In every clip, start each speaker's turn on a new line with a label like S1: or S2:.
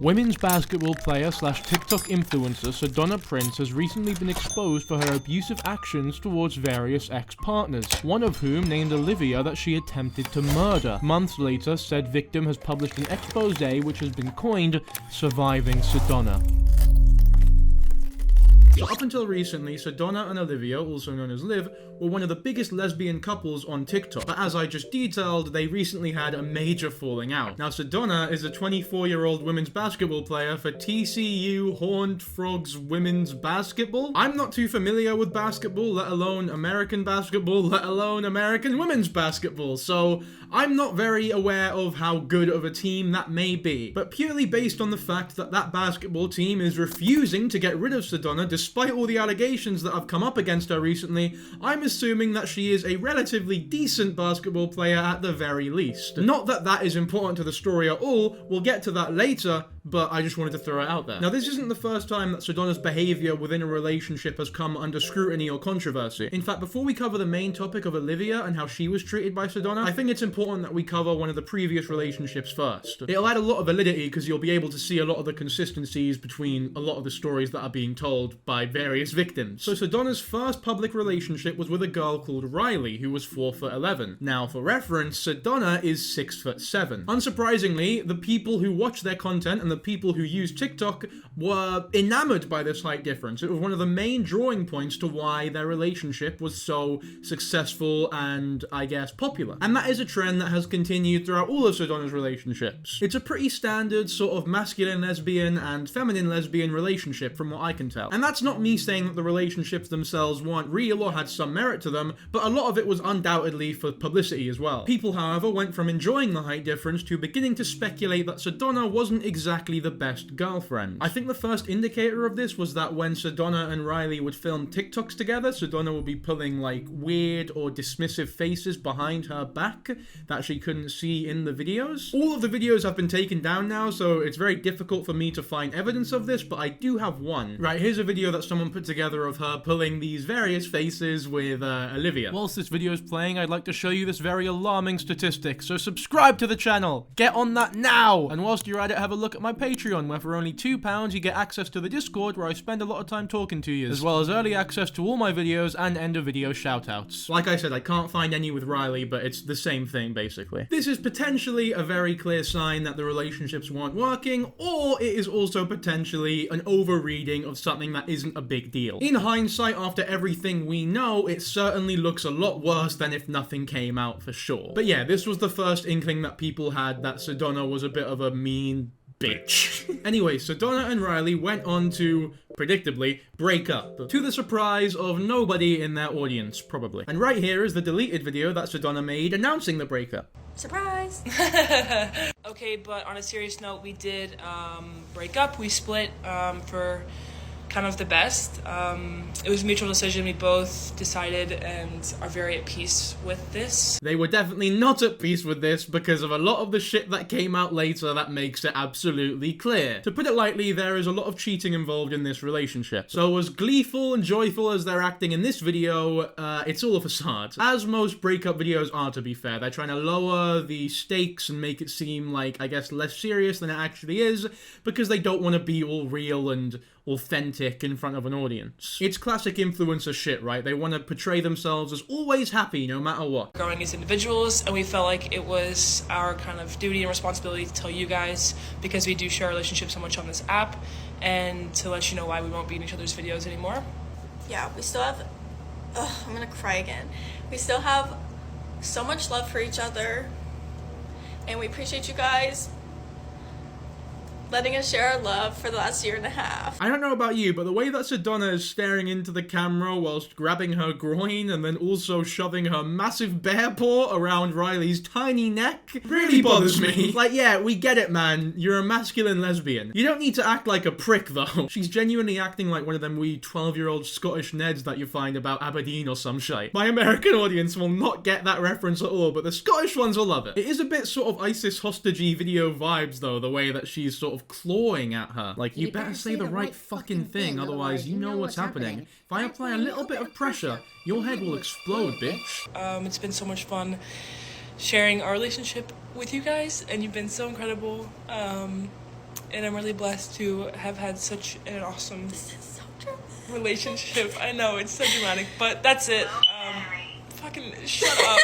S1: Women's basketball player slash TikTok influencer Sedona Prince has recently been exposed for her abusive actions towards various ex-partners, one of whom named Olivia that she attempted to murder. Months later, said victim has published an expose which has been coined Surviving Sedona. So up until recently, Sedona and Olivia, also known as Liv, were one of the biggest lesbian couples on TikTok. But as I just detailed, they recently had a major falling out. Now, Sedona is a 24-year-old women's basketball player for TCU Horned Frogs Women's Basketball. I'm not too familiar with basketball, let alone American basketball, let alone American women's basketball, so I'm not very aware of how good of a team that may be. But purely based on the fact that that basketball team is refusing to get rid of Sedona despite all the allegations that have come up against her recently, I'm assuming that she is a relatively decent basketball player at the very least. Not that that is important to the story at all, we'll get to that later, but I just wanted to throw it out there. Now, this isn't the first time that Sedona's behavior within a relationship has come under scrutiny or controversy. In fact, before we cover the main topic of Olivia and how she was treated by Sedona, I think it's important that we cover one of the previous relationships first. It'll add a lot of validity because you'll be able to see a lot of the consistencies between a lot of the stories that are being told by various victims. So Sedona's first public relationship was with a girl called Rylee, who was 4'11". Now, for reference, Sedona is 6'7". Unsurprisingly, the people who watch their content and the people who use TikTok were enamored by this height difference. It was one of the main drawing points to why their relationship was so successful and, I guess, popular. And that is a trend that has continued throughout all of Sedona's relationships. It's a pretty standard sort of masculine lesbian and feminine lesbian relationship from what I can tell. And that's not me saying that the relationships themselves weren't real or had some merit to them, but a lot of it was undoubtedly for publicity as well. People, however, went from enjoying the height difference to beginning to speculate that Sedona wasn't exactly the best girlfriend. I think the first indicator of this was that when Sedona and Rylee would film TikToks together, Sedona would be pulling like weird or dismissive faces behind her back that she couldn't see in the videos. All of the videos have been taken down now, so it's very difficult for me to find evidence of this, but I do have one. Right, here's a video that someone put together of her pulling these various faces with Olivia. Whilst this video is playing, I'd like to show you this very alarming statistic, so subscribe to the channel! Get on that now! And whilst you're at it, have a look at my Patreon, where for only £2 you get access to the Discord where I spend a lot of time talking to you, as well as early access to all my videos and end of video shoutouts. Like I said, I can't find any with Rylee, but it's the same thing basically. This is potentially a very clear sign that the relationships weren't working, or it is also potentially an overreading of something that isn't a big deal. In hindsight, after everything we know, it certainly looks a lot worse than if nothing came out for sure. But yeah, this was the first inkling that people had that Sedona was a bit of a mean bitch. Anyway, Sedona and Rylee went on to, predictably, break up, to the surprise of nobody in their audience, probably. And right here is the deleted video that Sedona made announcing the breakup.
S2: Surprise! Okay, but on a serious note, we did break up. We split for kind of the best. It was a mutual decision. We both decided and are very at peace with this.
S1: They were definitely not at peace with this because of a lot of the shit that came out later that makes it absolutely clear. To put it lightly, there is a lot of cheating involved in this relationship. So as gleeful and joyful as they're acting in this video, it's all a facade. As most breakup videos are, to be fair. They're trying to lower the stakes and make it seem like, I guess, less serious than it actually is, because they don't want to be all real and authentic in front of an audience. It's classic influencer shit, right? They want to portray themselves as always happy no matter what.
S2: Growing as individuals, and we felt like it was our kind of duty and responsibility to tell you guys, because we do share our relationship so much on this app, and to let you know why we won't be in each other's videos anymore.
S3: Yeah, we still have, I'm gonna cry again. We still have so much love for each other, and we appreciate you guys letting us share our love for the last year and a half.
S1: I don't know about you, but the way that Sedona is staring into the camera whilst grabbing her groin and then also shoving her massive bear paw around Rylee's tiny neck really bothers me. Like, yeah, we get it, man. You're a masculine lesbian. You don't need to act like a prick, though. She's genuinely acting like one of them wee 12-year-old Scottish Neds that you find about Aberdeen or some shite. My American audience will not get that reference at all, but the Scottish ones will love it. It is a bit sort of ISIS hostage-y video vibes, though, the way that she's sort of clawing at her. Like, you better say the right fucking thing, otherwise you know what's happening. If I apply a little bit of pressure, your head will explode, bitch.
S2: It's been so much fun sharing our relationship with you guys, and you've been so incredible. and I'm really blessed to have had such an awesome relationship. I know, it's so dramatic, but that's it. Fucking shut up.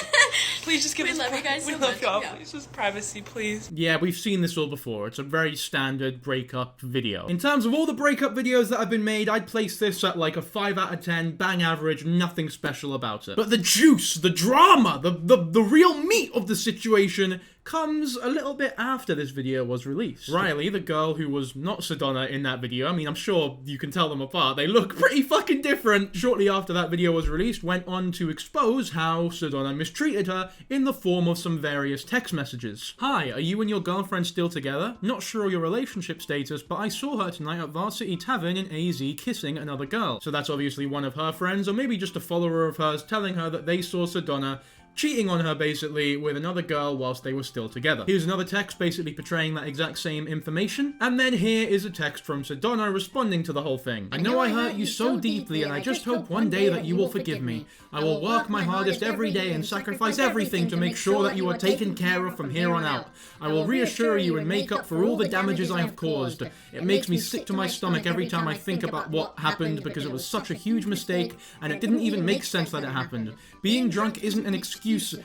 S2: Please just give us
S3: love you guys so
S2: we love
S3: much.
S2: y'all.
S3: Yeah.
S2: Please just privacy, please.
S1: Yeah, we've seen this all before. It's a very standard breakup video. In terms of all the breakup videos that have been made, I'd place this at like a 5 out of 10, bang average, nothing special about it. But the juice, the drama, the real meat of the situation comes a little bit after this video was released. Rylee, the girl who was not Sedona in that video, I mean, I'm sure you can tell them apart, they look pretty fucking different. Shortly after that video was released, went on to expose how Sedona mistreated her in the form of some various text messages. Hi, are you and your girlfriend still together? Not sure your relationship status, but I saw her tonight at Varsity Tavern in AZ kissing another girl. So that's obviously one of her friends, or maybe just a follower of hers telling her that they saw Sedona cheating on her basically with another girl whilst they were still together. Here's another text basically portraying that exact same information. And then here is a text from Sedona responding to the whole thing. I know I hurt you so deeply and I just hope one day that you will forgive me. I will work my hardest every day and sacrifice everything to make sure that you are taken care of from here on out. I will reassure you and make up for all the damages I have caused. It makes me sick to my stomach every time I think about what happened because it was such a huge mistake and it didn't even make sense that it happened. Being drunk isn't an excuse.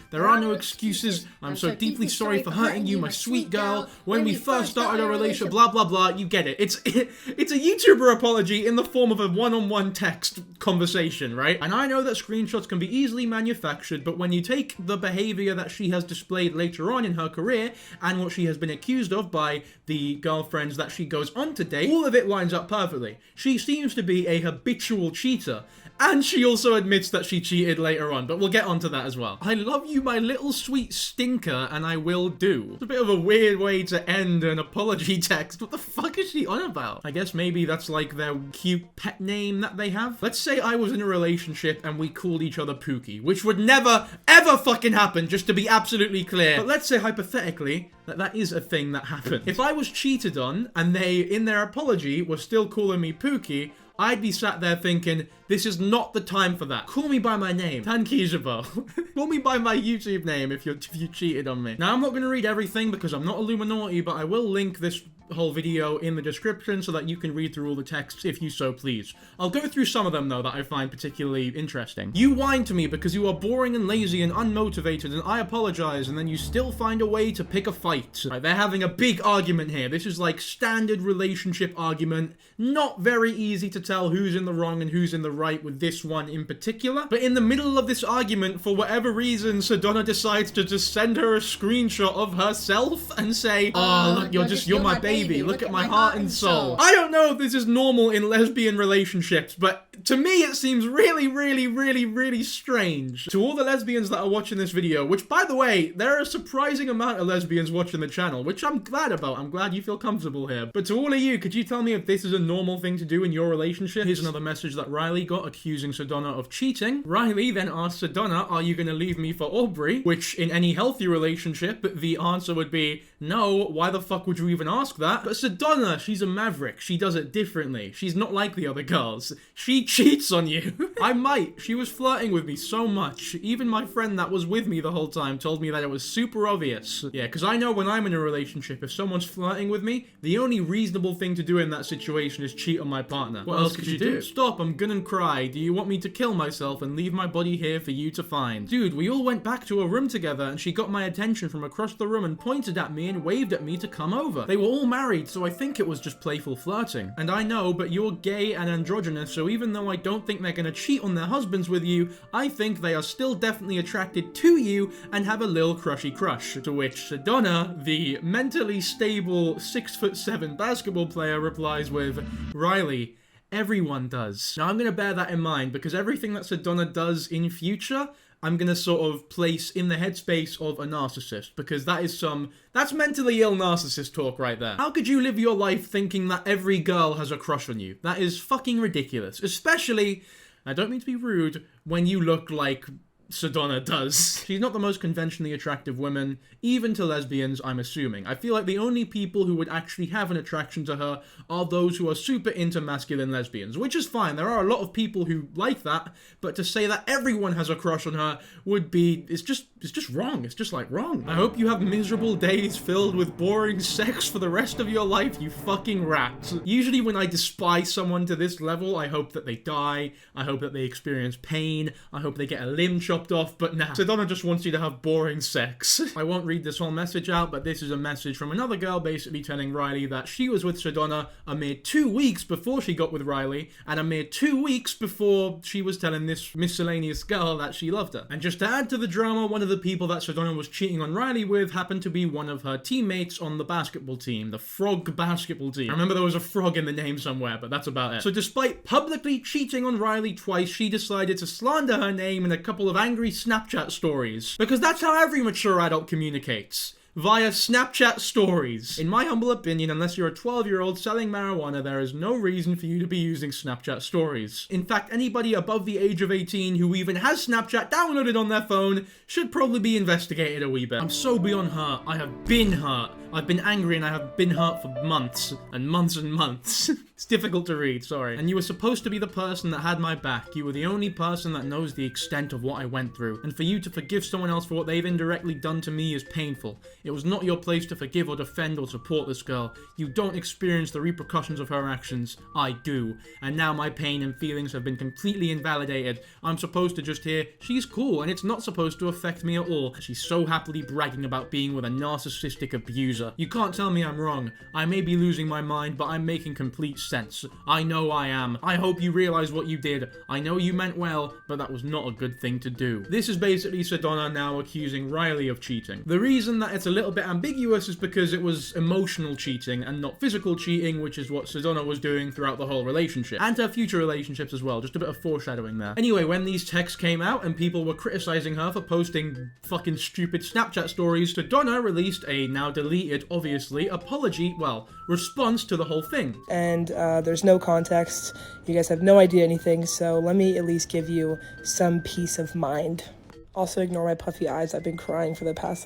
S1: There are no excuses. I'm so deeply sorry for hurting you, my sweet girl. When we first started our relationship, blah blah blah, you get it. It's a YouTuber apology in the form of a one-on-one text conversation, right? And I know that screenshots can be easily manufactured, but when you take the behavior that she has displayed later on in her career and what she has been accused of by the girlfriends that she goes on to date, all of it lines up perfectly. She seems to be a habitual cheater. And she also admits that she cheated later on, but we'll get onto that as well. I love you, my little sweet stinker, and I will do. It's a bit of a weird way to end an apology text. What the fuck is she on about? I guess maybe that's like their cute pet name that they have. Let's say I was in a relationship and we called each other Pookie, which would never, ever fucking happen, just to be absolutely clear. But let's say hypothetically, that is a thing that happened. If I was cheated on and they, in their apology, were still calling me Pookie, I'd be sat there thinking, this is not the time for that. Call me by my name, Tankijabo. Call me by my YouTube name if you cheated on me. Now, I'm not going to read everything because I'm not Illuminati, but I will link this whole video in the description so that you can read through all the texts if you so please. I'll go through some of them though that I find particularly interesting. You whine to me because you are boring and lazy and unmotivated and I apologize and then you still find a way to pick a fight. Right, they're having a big argument here. This is like standard relationship argument. Not very easy to tell who's in the wrong and who's in the right with this one in particular. But in the middle of this argument, for whatever reason, Sedona decides to just send her a screenshot of herself and say, oh, look, you're my baby. Look at my heart and soul. I don't know if this is normal in lesbian relationships, but to me it seems really, really, really, really strange. To all the lesbians that are watching this video, which by the way, there are a surprising amount of lesbians watching the channel, which I'm glad about. I'm glad you feel comfortable here. But to all of you, could you tell me if this is a normal thing to do in your relationship? Here's another message that Rylee got accusing Sedona of cheating. Rylee then asked Sedona, are you gonna leave me for Aubrey? Which in any healthy relationship, the answer would be, no, why the fuck would you even ask that? But Sedona, she's a maverick. She does it differently. She's not like the other girls. She cheats on you. I might. She was flirting with me so much. Even my friend that was with me the whole time told me that it was super obvious. Yeah, because I know when I'm in a relationship, if someone's flirting with me, the only reasonable thing to do in that situation is cheat on my partner. What else could you do? Stop, I'm gonna cry. Do you want me to kill myself and leave my body here for you to find? Dude, we all went back to a room together and she got my attention from across the room and pointed at me and waved at me to come over. They were all married, so I think it was just playful flirting. And I know, but you're gay and androgynous, so even though I don't think they're gonna cheat on their husbands with you, I think they are still definitely attracted to you and have a lil crushy crush. To which Sedona, the mentally stable 6'7" basketball player, replies with, Rylee, everyone does. Now I'm gonna bear that in mind because everything that Sedona does in future, I'm gonna sort of place in the headspace of a narcissist, because that's mentally ill narcissist talk right there. How could you live your life thinking that every girl has a crush on you? That is fucking ridiculous. Especially, I don't mean to be rude, when you look like Sedona does. She's not the most conventionally attractive woman, even to lesbians, I'm assuming. I feel like the only people who would actually have an attraction to her are those who are super into masculine lesbians, which is fine. There are a lot of people who like that, but to say that everyone has a crush on her would be, it's just wrong. It's just like wrong. I hope you have miserable days filled with boring sex for the rest of your life, you fucking rat. Usually when I despise someone to this level, I hope that they die, I hope that they experience pain, I hope they get a limb chopped off, but nah. Sedona just wants you to have boring sex. I won't read this whole message out, but this is a message from another girl basically telling Rylee that she was with Sedona a mere 2 weeks before she got with Rylee, and a mere 2 weeks before she was telling this miscellaneous girl that she loved her. And just to add to the drama, one of the people that Sedona was cheating on Rylee with happened to be one of her teammates on the basketball team, the frog basketball team. I remember there was a frog in the name somewhere, but that's about it. So despite publicly cheating on Rylee twice, she decided to slander her name in a couple of angry Snapchat stories. Because that's how every mature adult communicates. Via Snapchat stories. In my humble opinion, unless you're a 12-year-old selling marijuana, there is no reason for you to be using Snapchat stories. In fact, anybody above the age of 18 who even has Snapchat downloaded on their phone should probably be investigated a wee bit. I'm so beyond hurt. I have been hurt. I've been angry and I have been hurt for months and months and months. It's difficult to read, sorry. And you were supposed to be the person that had my back. You were the only person that knows the extent of what I went through. And for you to forgive someone else for what they've indirectly done to me is painful. It was not your place to forgive or defend or support this girl. You don't experience the repercussions of her actions. I do. And now my pain and feelings have been completely invalidated. I'm supposed to just hear, she's cool, and it's not supposed to affect me at all. She's so happily bragging about being with a narcissistic abuser. You can't tell me I'm wrong. I may be losing my mind, but I'm making complete sense. I know I am. I hope you realize what you did. I know you meant well, but that was not a good thing to do. This is basically Sedona now accusing Rylee of cheating. The reason that it's a little bit ambiguous is because it was emotional cheating and not physical cheating, which is what Sedona was doing throughout the whole relationship. And her future relationships as well. Just a bit of foreshadowing there. Anyway, when these texts came out and people were criticizing her for posting fucking stupid Snapchat stories, Sedona released a now deleted, obviously, response to the whole thing.
S4: And there's no context. You guys have no idea anything, so let me at least give you some peace of mind. Also ignore my puffy eyes. I've been crying for the past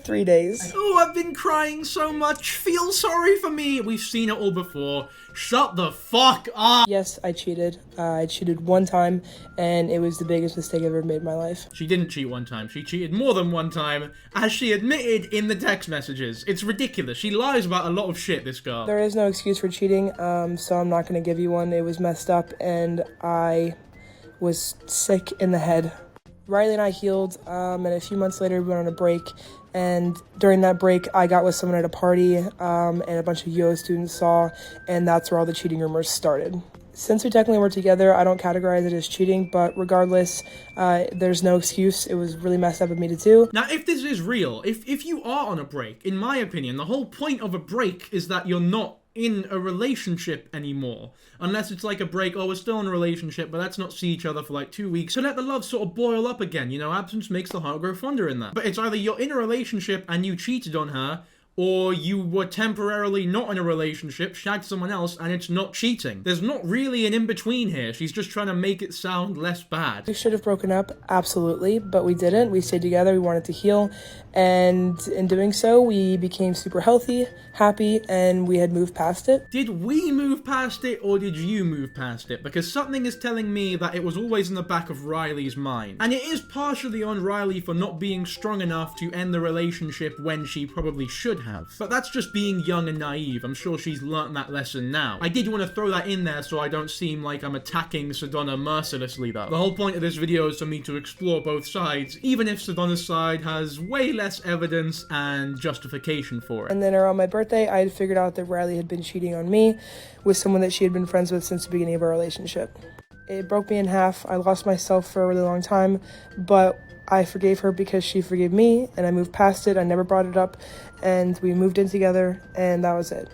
S4: 3 days.
S1: Oh, I've been crying so much. Feel sorry for me. We've seen it all before. Shut the fuck up.
S4: Yes, I cheated. I cheated one time, and it was the biggest mistake I've ever made in my life.
S1: She didn't cheat one time. She cheated more than one time, as she admitted in the text messages. It's ridiculous. She lies about a lot of shit, this girl.
S4: There is no excuse for cheating, so I'm not going to give you one. It was messed up, and I was sick in the head. Rylee and I healed, and a few months later we went on a break, and during that break I got with someone at a party, and a bunch of UO students saw, and that's where all the cheating rumors started. Since we technically were together, I don't categorize it as cheating, but regardless, there's no excuse. It was really messed up of me to do.
S1: Now, if this is real, if you are on a break, in my opinion, the whole point of a break is that you're not in a relationship anymore. Unless it's like a break, oh, we're still in a relationship, but let's not see each other for 2 weeks. So let the love sort of boil up again. You know, absence makes the heart grow fonder in that. But it's either you're in a relationship and you cheated on her, or you were temporarily not in a relationship, shagged someone else, and it's not cheating. There's not really an in-between here. She's just trying to make it sound less bad.
S4: We should have broken up, absolutely, but we didn't. We stayed together, we wanted to heal, and in doing so, we became super healthy, happy, and we had moved past it.
S1: Did we move past it, or did you move past it? Because something is telling me that it was always in the back of Rylee's mind. And it is partially on Rylee for not being strong enough to end the relationship when she probably should have. But that's just being young and naive. I'm sure she's learnt that lesson now. I did want to throw that in there so I don't seem like I'm attacking Sedona mercilessly though. The whole point of this video is for me to explore both sides, even if Sedona's side has way less evidence and justification for it.
S4: And then around my birthday, I had figured out that Rylee had been cheating on me with someone that she had been friends with since the beginning of our relationship. It broke me in half. I lost myself for a really long time, but I forgave her because she forgave me, and I moved past it. I never brought it up, and we moved in together, and that was it.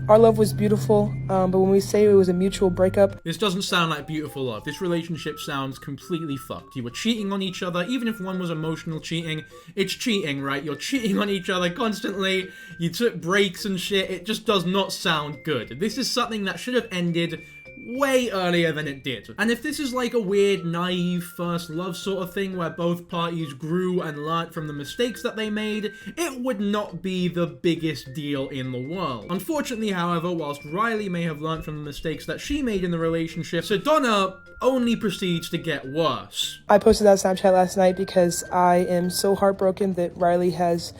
S4: Our love was beautiful, but when we say it was a mutual breakup...
S1: This doesn't sound like beautiful love. This relationship sounds completely fucked. You were cheating on each other, even if one was emotional cheating. It's cheating, right? You're cheating on each other constantly. You took breaks and shit. It just does not sound good. This is something that should have ended way earlier than it did. And if this is like a weird, naive first love sort of thing where both parties grew and learnt from the mistakes that they made, it would not be the biggest deal in the world. Unfortunately, however, whilst Rylee may have learnt from the mistakes that she made in the relationship, Sedona only proceeds to get worse.
S4: I posted that Snapchat last night because I am so heartbroken that Rylee has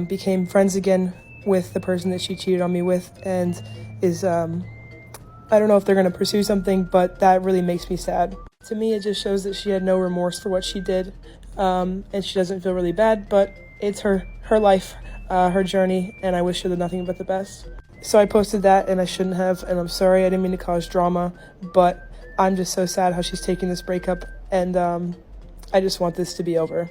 S4: became friends again with the person that she cheated on me with, and is I don't know if they're going to pursue something, but that really makes me sad. To me, it just shows that she had no remorse for what she did, and she doesn't feel really bad, but it's her life, her journey, and I wish her nothing but the best. So I posted that, and I shouldn't have, and I'm sorry, I didn't mean to cause drama, but I'm just so sad how she's taking this breakup, and I just want this to be over.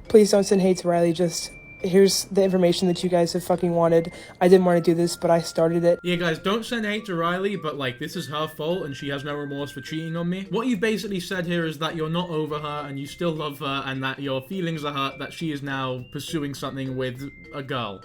S4: Please don't send hate to Rylee, just here's the information that you guys have fucking wanted. I didn't want to do this, but I started it.
S1: Yeah, guys, don't send hate to Rylee, but, like, this is her fault and she has no remorse for cheating on me. What you've basically said here is that you're not over her and you still love her, and that your feelings are hurt that she is now pursuing something with a girl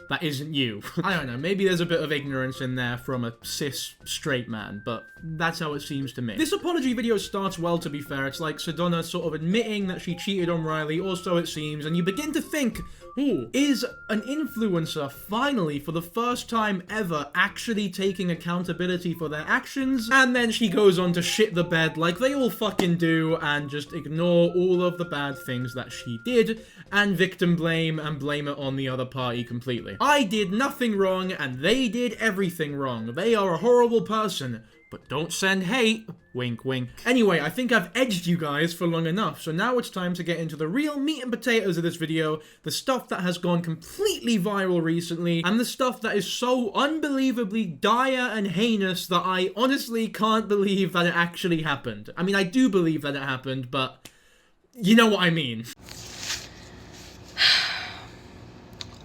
S1: that isn't you. I don't know, maybe there's a bit of ignorance in there from a cis straight man, but that's how it seems to me. This apology video starts well, to be fair. It's like Sedona sort of admitting that she cheated on Rylee, or so it seems, and you begin to think, ooh, is an influencer finally, for the first time ever, actually taking accountability for their actions? And then she goes on to shit the bed like they all fucking do, and just ignore all of the bad things that she did, and victim blame and blame it on the other party completely. I did nothing wrong, and they did everything wrong. They are a horrible person. But don't send hate. Wink, wink. Anyway, I think I've edged you guys for long enough, so now it's time to get into the real meat and potatoes of this video, the stuff that has gone completely viral recently, and the stuff that is so unbelievably dire and heinous that I honestly can't believe that it actually happened. I mean, I do believe that it happened, but you know what I mean.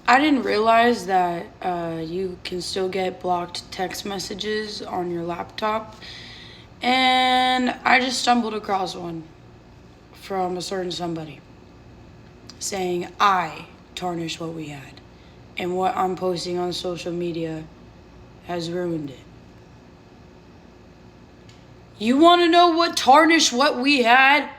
S5: I didn't realize that you can still get blocked text messages on your laptop, and I just stumbled across one from a certain somebody saying I tarnished what we had, and what I'm posting on social media has ruined it. You want to know what tarnished what we had?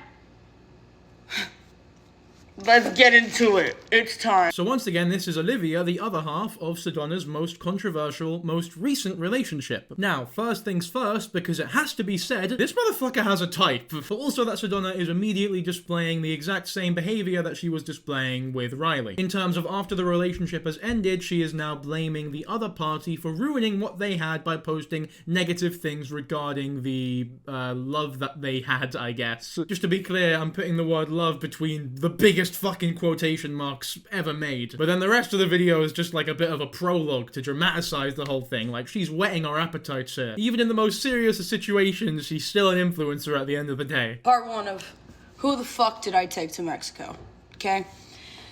S5: Let's get into it. It's time.
S1: So once again, this is Olivia, the other half of Sedona's most controversial, most recent relationship. Now, first things first, because it has to be said, this motherfucker has a type, but also that Sedona is immediately displaying the exact same behavior that she was displaying with Rylee. In terms of after the relationship has ended, she is now blaming the other party for ruining what they had by posting negative things regarding the love that they had, I guess. Just to be clear, I'm putting the word love between the biggest fucking quotation marks ever made. But then the rest of the video is just like a bit of a prologue to dramatize the whole thing. Like, she's whetting our appetites here. Even in the most serious of situations, she's still an influencer at the end of the day.
S5: Part one of who the fuck did I take to Mexico? Okay?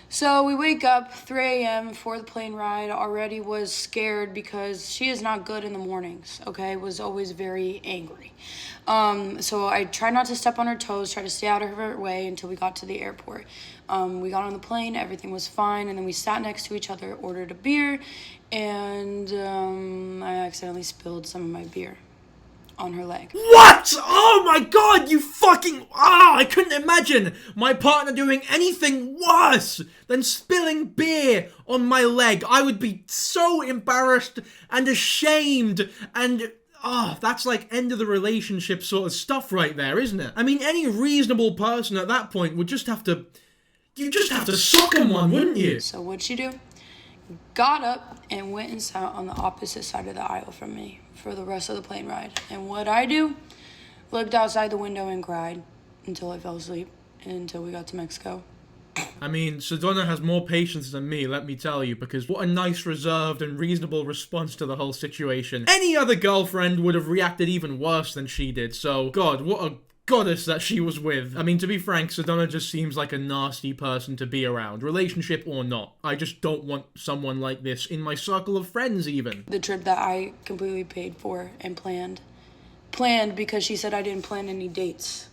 S5: So we wake up 3 a.m. before the plane ride. Already was scared because she is not good in the mornings, okay? Was always very angry. So I tried not to step on her toes, tried to stay out of her way until we got to the airport. We got on the plane, everything was fine, and then we sat next to each other, ordered a beer, and I accidentally spilled some of my beer on her leg.
S1: What? Oh my god, you fucking... I couldn't imagine my partner doing anything worse than spilling beer on my leg. I would be so embarrassed and ashamed and... that's like end of the relationship sort of stuff right there, isn't it? I mean, any reasonable person at that point would just have to... You just have to sock him one, wouldn't you?
S5: So what'd she do? Got up and went and sat on the opposite side of the aisle from me for the rest of the plane ride. And what'd I do? Looked outside the window and cried until I fell asleep, until we got to Mexico.
S1: I mean, Sedona has more patience than me, let me tell you, because what a nice, reserved, and reasonable response to the whole situation. Any other girlfriend would have reacted even worse than she did, so, God, what a goddess that she was with. I mean, to be frank, Sedona just seems like a nasty person to be around, relationship or not. I just don't want someone like this in my circle of friends, even.
S5: The trip that I completely paid for and planned. Planned because she said I didn't plan any dates.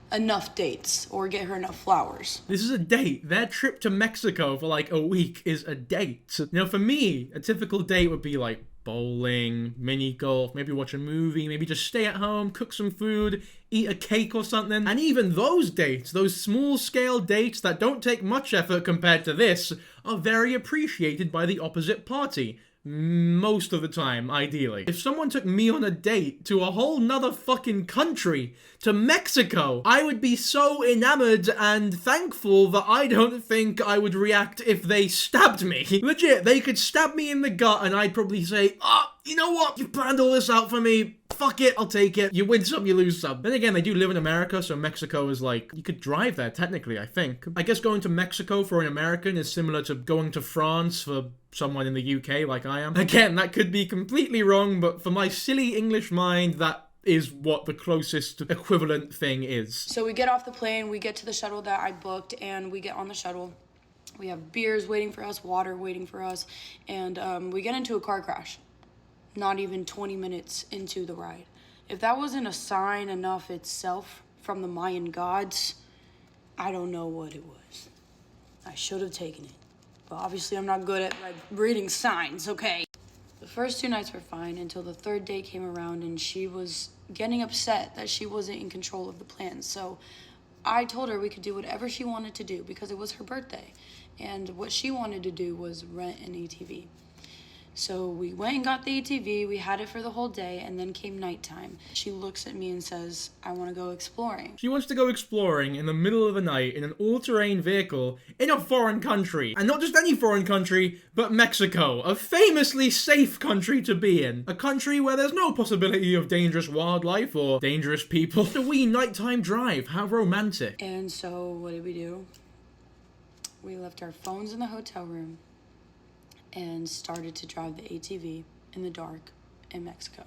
S5: Enough dates, or get her enough flowers.
S1: This is a date. Their trip to Mexico for like a week is a date. Now, for me, a typical date would be like bowling, mini golf, maybe watch a movie, maybe just stay at home, cook some food, eat a cake or something. And even those dates, those small-scale dates that don't take much effort compared to this, are very appreciated by the opposite party. Most of the time, ideally. If someone took me on a date to a whole nother fucking country, to Mexico, I would be so enamored and thankful that I don't think I would react if they stabbed me. Legit, they could stab me in the gut and I'd probably say, you know what? You planned all this out for me. Fuck it, I'll take it. You win some, you lose some. Then again, they do live in America, so Mexico is like, you could drive there, technically, I think. I guess going to Mexico for an American is similar to going to France for someone in the UK like I am. Again, that could be completely wrong, but for my silly English mind, that is what the closest equivalent thing is.
S5: So we get off the plane, we get to the shuttle that I booked, and we get on the shuttle. We have beers waiting for us, water waiting for us, and we get into a car crash. Not even 20 minutes into the ride. If that wasn't a sign enough itself from the Mayan gods, I don't know what it was. I should have taken it. But obviously I'm not good at reading signs, okay? The first 2 nights were fine until the third day came around and she was getting upset that she wasn't in control of the plans. So I told her we could do whatever she wanted to do because it was her birthday. And what she wanted to do was rent an ATV. So we went and got the ATV, we had it for the whole day, and then came nighttime. She looks at me and says, I want to go exploring.
S1: She wants to go exploring in the middle of the night in an all-terrain vehicle in a foreign country. And not just any foreign country, but Mexico, a famously safe country to be in. A country where there's no possibility of dangerous wildlife or dangerous people. A wee nighttime drive, how romantic.
S5: And so what did we do? We left our phones in the hotel room and started to drive the ATV in the dark in Mexico.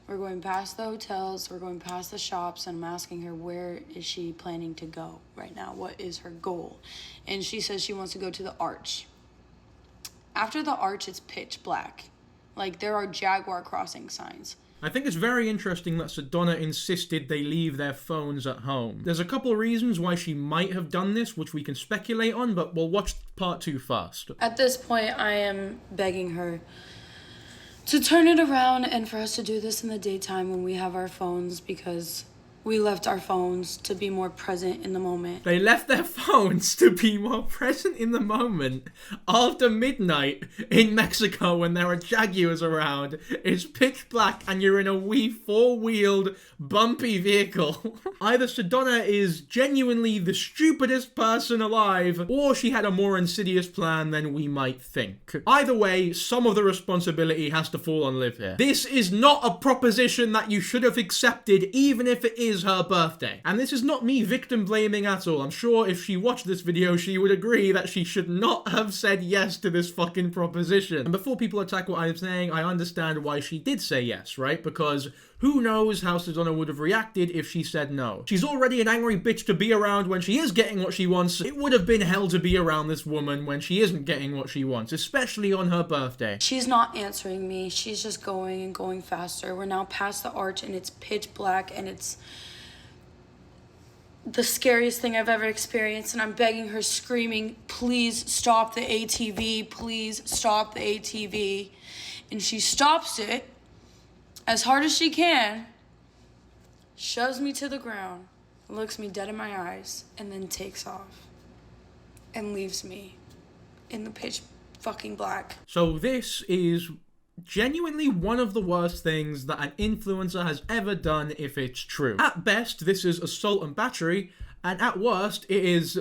S5: We're going past the hotels, we're going past the shops, and I'm asking her where is she planning to go right now? What is her goal? And she says she wants to go to the arch. After the arch, it's pitch black. Like, there are jaguar crossing signs.
S1: I think it's very interesting that Sedona insisted they leave their phones at home. There's a couple of reasons why she might have done this, which we can speculate on, but we'll watch part 2 first.
S5: At this point, I am begging her to turn it around and for us to do this in the daytime when we have our phones, because we left our phones to be more present in the moment.
S1: They left their phones to be more present in the moment after midnight in Mexico when there are jaguars around. It's pitch black and you're in a wee 4-wheeled bumpy vehicle. Either Sedona is genuinely the stupidest person alive, or she had a more insidious plan than we might think. Either way, some of the responsibility has to fall on Liv here. This is not a proposition that you should have accepted, even if it is her birthday. And this is not me victim blaming at all. I'm sure if she watched this video, she would agree that she should not have said yes to this fucking proposition. And before people attack what I'm saying, I understand why she did say yes, right? Because who knows how Sedona would have reacted if she said no. She's already an angry bitch to be around when she is getting what she wants. It would have been hell to be around this woman when she isn't getting what she wants, especially on her birthday.
S5: She's not answering me. She's just going and going faster. We're now past the arch and it's pitch black and it's the scariest thing I've ever experienced, and I'm begging her, screaming, please stop the ATV, please stop the ATV. And she stops it as hard as she can, shoves me to the ground, looks me dead in my eyes, and then takes off and leaves me in the pitch fucking black.
S1: So this is genuinely one of the worst things that an influencer has ever done if it's true. At best, this is assault and battery, and at worst, it is,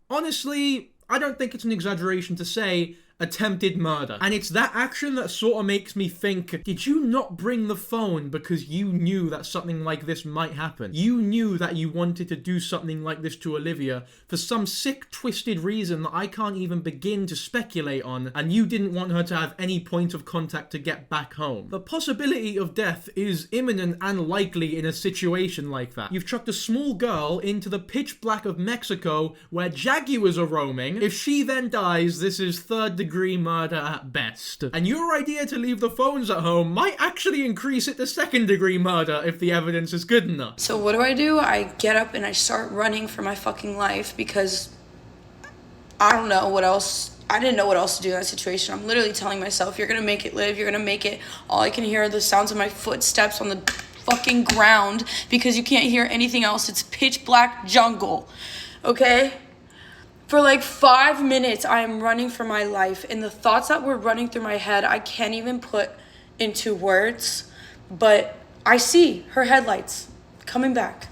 S1: honestly, I don't think it's an exaggeration to say, attempted murder. And it's that action that sort of makes me think, did you not bring the phone because you knew that something like this might happen? You knew that you wanted to do something like this to Olivia for some sick, twisted reason that I can't even begin to speculate on, and you didn't want her to have any point of contact to get back home. The possibility of death is imminent and likely in a situation like that. You've chucked a small girl into the pitch black of Mexico where jaguars are roaming. If she then dies, this is third-degree murder at best. And your idea to leave the phones at home might actually increase it to second-degree murder if the evidence is good enough.
S5: So what do? I get up and I start running for my fucking life because I don't know what else I didn't know what else to do in that situation. I'm literally telling myself, you're gonna make it, Liv, you're gonna make it. All I can hear are the sounds of my footsteps on the fucking ground because you can't hear anything else. It's pitch black jungle, okay? For like 5 minutes, I am running for my life, and the thoughts that were running through my head, I can't even put into words, but I see her headlights coming back.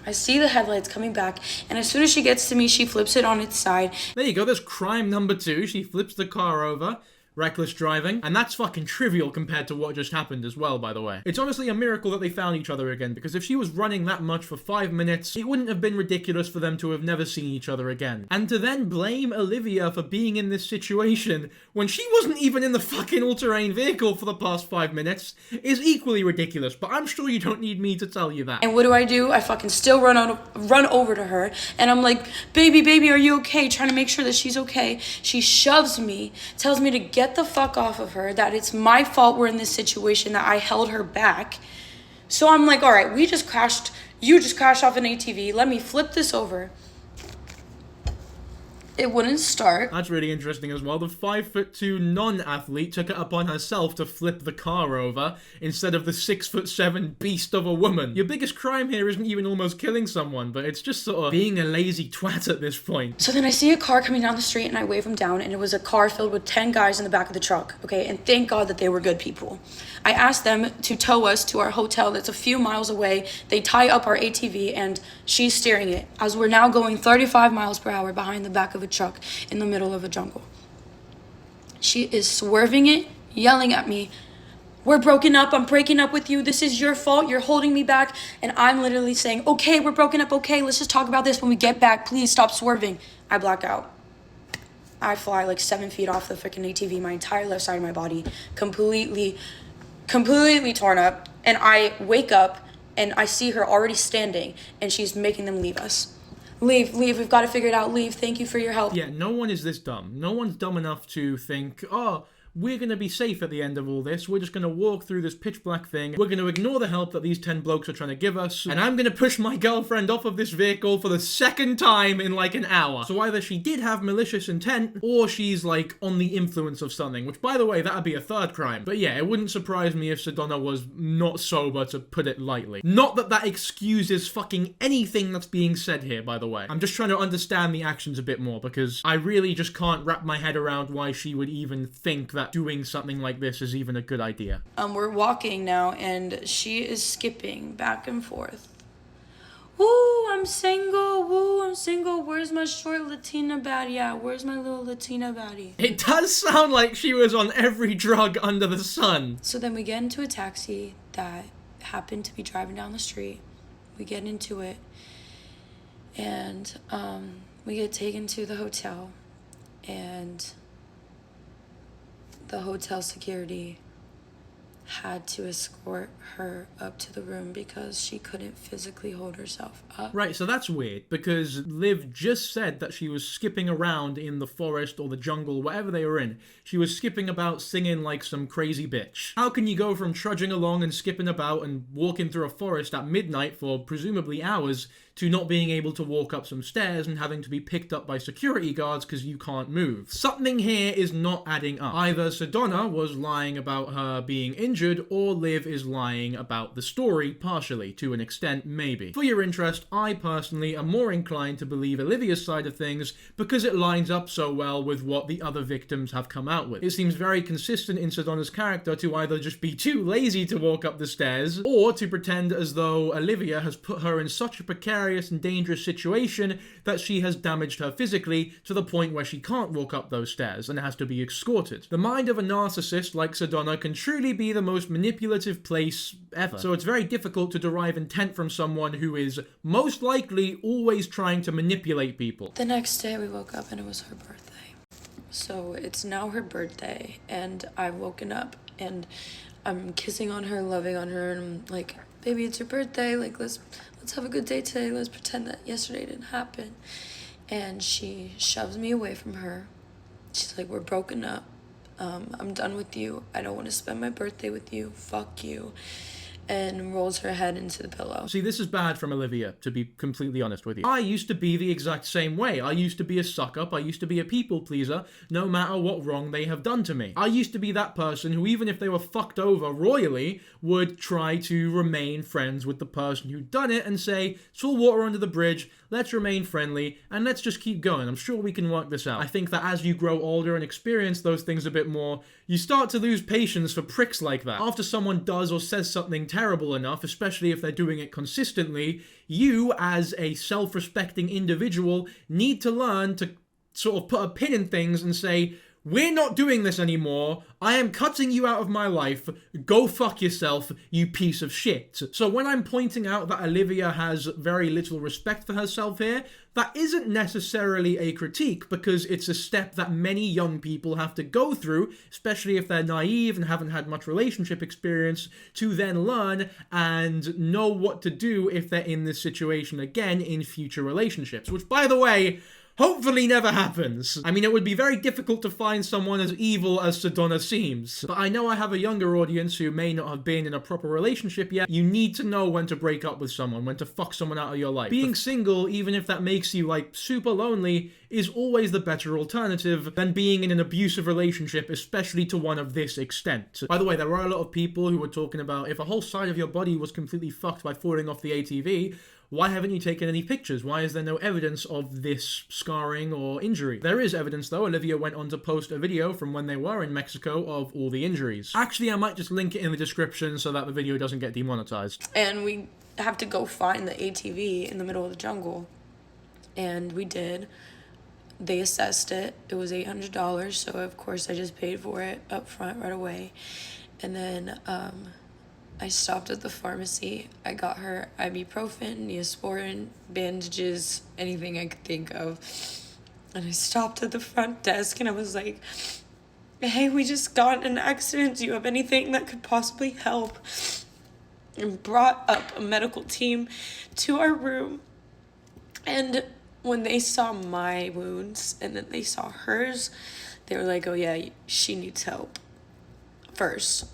S5: I see the headlights coming back, and as soon as she gets to me, she flips it on its side.
S1: There you go, there's crime number 2. She flips the car over. Reckless driving. And that's fucking trivial compared to what just happened as well, by the way. It's honestly a miracle that they found each other again, because if she was running that much for 5 minutes, it wouldn't have been ridiculous for them to have never seen each other again. And to then blame Olivia for being in this situation when she wasn't even in the fucking all-terrain vehicle for the past 5 minutes is equally ridiculous, but I'm sure you don't need me to tell you that.
S5: And what do? I fucking still run over to her, and I'm like, baby, are you okay? Trying to make sure that she's okay. She shoves me, tells me to get the fuck off of her, that it's my fault we're in this situation, that I held her back. So I'm like, all right, you just crashed off an ATV, let me flip this over. It wouldn't start.
S1: That's really interesting as well. The 5'2" non-athlete took it upon herself to flip the car over instead of the 6'7" beast of a woman. Your biggest crime here isn't even almost killing someone, but it's just sort of being a lazy twat at this point.
S5: So then I see a car coming down the street and I wave them down, and it was a car filled with 10 guys in the back of the truck, okay? And thank God that they were good people. I asked them to tow us to our hotel that's a few miles away. They tie up our ATV and she's steering it as we're now going 35 miles per hour behind the back of a truck in the middle of a jungle. She is swerving it, yelling at me, we're broken up, I'm breaking up with you, this is your fault, you're holding me back. And I'm literally saying, okay, we're broken up, okay, let's just talk about this when we get back, please stop swerving. I black out. I fly like 7 feet off the freaking ATV, my entire left side of my body completely torn up, and I wake up and I see her already standing and she's making them leave us. Leave, we've got to figure it out, leave, thank you for your help.
S1: Yeah, no one is this dumb. No one's dumb enough to think, oh, we're going to be safe at the end of all this. We're just going to walk through this pitch black thing. We're going to ignore the help that these 10 blokes are trying to give us. And I'm going to push my girlfriend off of this vehicle for the second time in like an hour. So either she did have malicious intent, or she's like on the influence of something. Which, by the way, that would be a third crime. But yeah, it wouldn't surprise me if Sedona was not sober, to put it lightly. Not that that excuses fucking anything that's being said here, by the way. I'm just trying to understand the actions a bit more, because I really just can't wrap my head around why she would even think that doing something like this is even a good idea.
S5: We're walking now, and she is skipping back and forth. Woo, I'm single. Where's my short Latina baddie at? Where's my little Latina baddie?
S1: It does sound like she was on every drug under the sun.
S5: So then we get into a taxi that happened to be driving down the street. We get into it, and we get taken to the hotel, and the hotel security had to escort her up to the room because she couldn't physically hold herself up.
S1: Right, so that's weird, because Liv just said that she was skipping around in the forest or the jungle, whatever they were in. She was skipping about singing like some crazy bitch. How can you go from trudging along and skipping about and walking through a forest at midnight for presumably hours to not being able to walk up some stairs and having to be picked up by security guards because you can't move? Something here is not adding up. Either Sedona was lying about her being injured, or Liv is lying about the story, partially, to an extent, maybe. For your interest, I personally am more inclined to believe Olivia's side of things because it lines up so well with what the other victims have come out with. It seems very consistent in Sedona's character to either just be too lazy to walk up the stairs, or to pretend as though Olivia has put her in such a precarious and dangerous situation that she has damaged her physically to the point where she can't walk up those stairs and has to be escorted. The mind of a narcissist like Sedona can truly be the most manipulative place ever, so it's very difficult to derive intent from someone who is most likely always trying to manipulate people.
S5: The next day we woke up and it was her birthday. So it's now her birthday, and I've woken up and I'm kissing on her, loving on her, and I'm like, baby, it's your birthday, like let's have a good day today, let's pretend that yesterday didn't happen. And she shoves me away from her. She's like, we're broken up, I'm done with you, I don't want to spend my birthday with you, fuck you. and rolls her head into the pillow.
S1: See, this is bad from Olivia, to be completely honest with you. I used to be the exact same way. I used to be a suck-up. I used to be a people pleaser, no matter what wrong they have done to me. I used to be that person who, even if they were fucked over royally, would try to remain friends with the person who'd done it and say, it's all water under the bridge, let's remain friendly, and let's just keep going. I'm sure we can work this out. I think that as you grow older and experience those things a bit more, you start to lose patience for pricks like that. After someone does or says something terrible enough, especially if they're doing it consistently, you, as a self-respecting individual, need to learn to sort of put a pin in things and say, we're not doing this anymore. I am cutting you out of my life. Go fuck yourself, you piece of shit. So when I'm pointing out that Olivia has very little respect for herself here, that isn't necessarily a critique, because it's a step that many young people have to go through, especially if they're naive and haven't had much relationship experience, to then learn and know what to do if they're in this situation again in future relationships. Which, by the way, hopefully never happens. I mean, it would be very difficult to find someone as evil as Sedona seems. But I know I have a younger audience who may not have been in a proper relationship yet. You need to know when to break up with someone, when to fuck someone out of your life. Being single, even if that makes you, like, super lonely, is always the better alternative than being in an abusive relationship, especially to one of this extent. By the way, there are a lot of people who were talking about if a whole side of your body was completely fucked by falling off the ATV, why haven't you taken any pictures? Why is there no evidence of this scarring or injury? There is evidence though. Olivia went on to post a video from when they were in Mexico of all the injuries. Actually, I might just link it in the description so that the video doesn't get demonetized.
S5: And we have to go find the ATV in the middle of the jungle. And we did. They assessed it. It was $800, so of course I just paid for it up front right away. And then I stopped at the pharmacy. I got her ibuprofen, Neosporin, bandages, anything I could think of. And I stopped at the front desk and I was like, hey, we just got in an accident. Do you have anything that could possibly help? And brought up a medical team to our room. And when they saw my wounds and then they saw hers, they were like, oh yeah, she needs help first.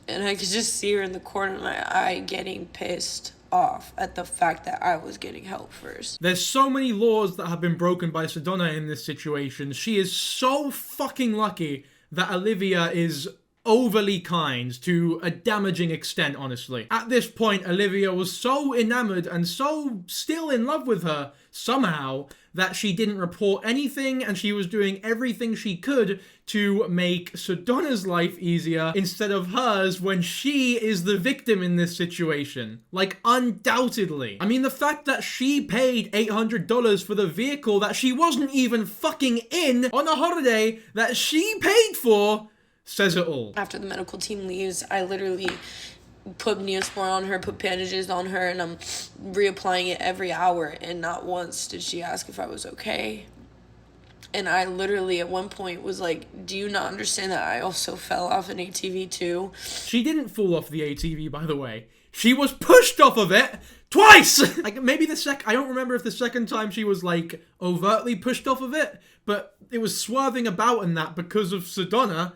S5: And I could just see her in the corner of my eye getting pissed off at the fact that I was getting help first.
S1: There's so many laws that have been broken by Sedona in this situation. She is so fucking lucky that Olivia is overly kind to a damaging extent, honestly. At this point, Olivia was so enamored and so still in love with her, somehow, that she didn't report anything and she was doing everything she could to make Sedona's life easier instead of hers when she is the victim in this situation. Like, undoubtedly. I mean, the fact that she paid $800 for the vehicle that she wasn't even fucking in on a holiday that she paid for says it all.
S5: After the medical team leaves, I literally put Neosporin on her, put bandages on her, and I'm reapplying it every hour, and not once did she ask if I was okay. And I literally at one point was like, do you not understand that I also fell off an ATV too?
S1: She didn't fall off the ATV, by the way. She was pushed off of it twice! Like, maybe I don't remember if the second time she was, like, overtly pushed off of it, but it was swerving about in that because of Sedona.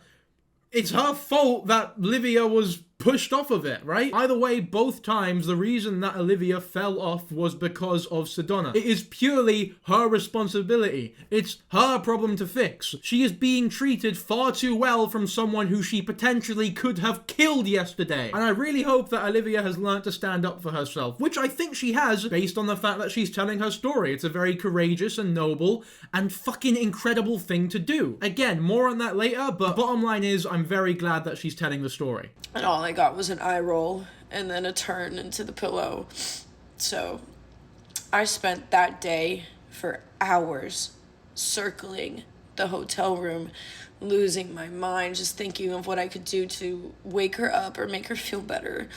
S1: It's her fault that Olivia was pushed off of it, right? Either way, both times, the reason that Olivia fell off was because of Sedona. It is purely her responsibility. It's her problem to fix. She is being treated far too well from someone who she potentially could have killed yesterday. And I really hope that Olivia has learned to stand up for herself, which I think she has based on the fact that she's telling her story. It's a very courageous and noble and fucking incredible thing to do. Again, more on that later, but bottom line is I'm very glad that she's telling the story.
S5: And all I got was an eye roll and then a turn into the pillow. So I spent that day for hours circling the hotel room, losing my mind, just thinking of what I could do to wake her up or make her feel better.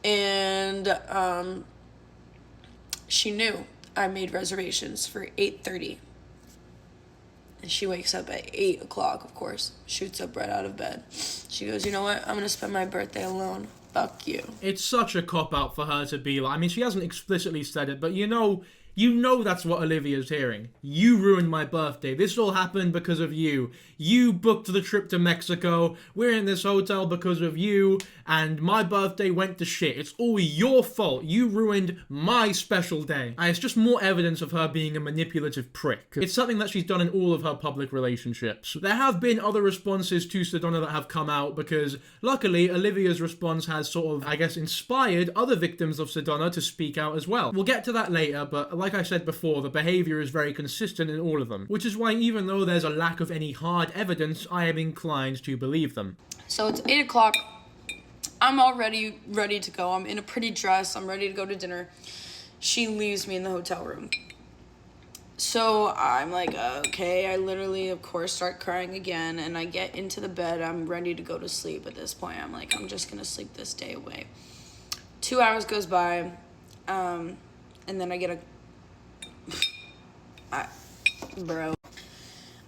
S5: And she knew I made reservations for 8:30. And she wakes up at 8 o'clock, of course. Shoots up right out of bed. She goes, you know what? I'm going to spend my birthday alone. Fuck you.
S1: It's such a cop-out for her to be like... I mean, she hasn't explicitly said it, but you You know that's what Olivia's hearing. You ruined my birthday. This all happened because of you. You booked the trip to Mexico. We're in this hotel because of you. And my birthday went to shit. It's all your fault. You ruined my special day. And it's just more evidence of her being a manipulative prick. It's something that she's done in all of her public relationships. There have been other responses to Sedona that have come out because, luckily, Olivia's response has sort of, I guess, inspired other victims of Sedona to speak out as well. We'll get to that later, but like I said before, the behavior is very consistent in all of them, which is why even though there's a lack of any hard evidence, I am inclined to believe them.
S5: So it's 8 o'clock. I'm already ready to go. I'm in a pretty dress. I'm ready to go to dinner. She leaves me in the hotel room. So I'm like, okay. I literally, of course, start crying again. And I get into the bed. I'm ready to go to sleep at this point. I'm like, I'm just going to sleep this day away. 2 hours goes by. And then I get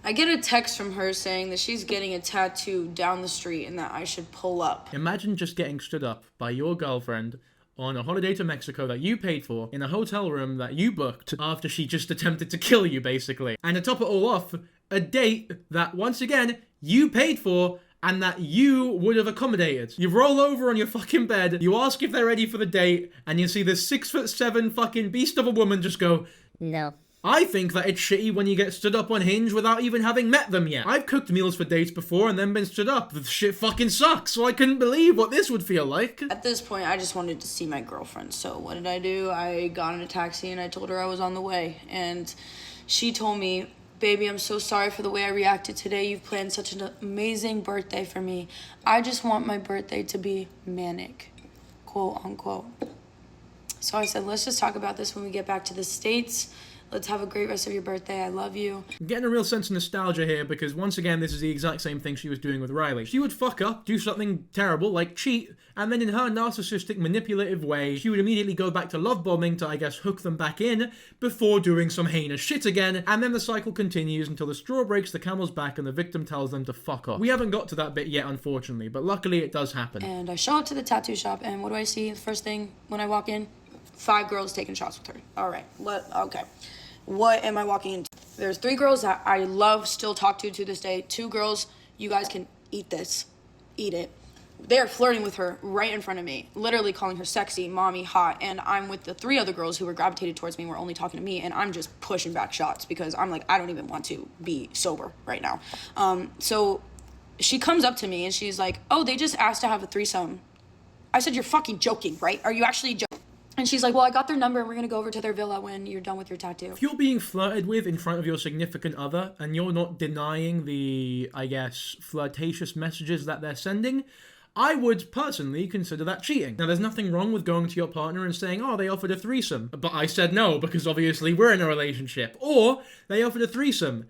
S5: I get a text from her saying that she's getting a tattoo down the street and that I should pull up.
S1: Imagine just getting stood up by your girlfriend on a holiday to Mexico that you paid for in a hotel room that you booked after she just attempted to kill you, basically. And to top it all off, a date that, once again, you paid for and that you would have accommodated. You roll over on your fucking bed, you ask if they're ready for the date, and you see this 6'7" fucking beast of a woman just go,
S6: no.
S1: I think that it's shitty when you get stood up on Hinge without even having met them yet. I've cooked meals for dates before and then been stood up. The shit fucking sucks, so I couldn't believe what this would feel like.
S5: At this point, I just wanted to see my girlfriend. So what did I do? I got in a taxi and I told her I was on the way. And she told me, baby, I'm so sorry for the way I reacted today. You've planned such an amazing birthday for me. I just want my birthday to be manic, quote unquote. So I said, let's just talk about this when we get back to the States. Let's have a great rest of your birthday. I love you.
S1: I'm getting a real sense of nostalgia here because, once again, this is the exact same thing she was doing with Rylee. She would fuck up, do something terrible, like cheat, and then in her narcissistic, manipulative way, she would immediately go back to love bombing to, I guess, hook them back in before doing some heinous shit again, and then the cycle continues until the straw breaks the camel's back and the victim tells them to fuck off. We haven't got to that bit yet, unfortunately, but luckily it does happen.
S5: And I show up to the tattoo shop, and what do I see the first thing when I walk in? 5 girls taking shots with her. All right, okay. What am I walking into? There's 3 girls that I love, still talk to this day. 2 girls, you guys can eat this. Eat it. They're flirting with her right in front of me, literally calling her sexy, mommy, hot, and I'm with the 3 other girls who were gravitated towards me and were only talking to me, and I'm just pushing back shots because I'm like, I don't even want to be sober right now. So she comes up to me and she's like, oh, they just asked to have a threesome. I said, you're fucking joking, right? Are you actually joking? And she's like, well, I got their number and we're going to go over to their villa when you're done with your tattoo.
S1: If you're being flirted with in front of your significant other and you're not denying the, I guess, flirtatious messages that they're sending, I would personally consider that cheating. Now, there's nothing wrong with going to your partner and saying, oh, they offered a threesome, but I said no because obviously we're in a relationship. Or they offered a threesome.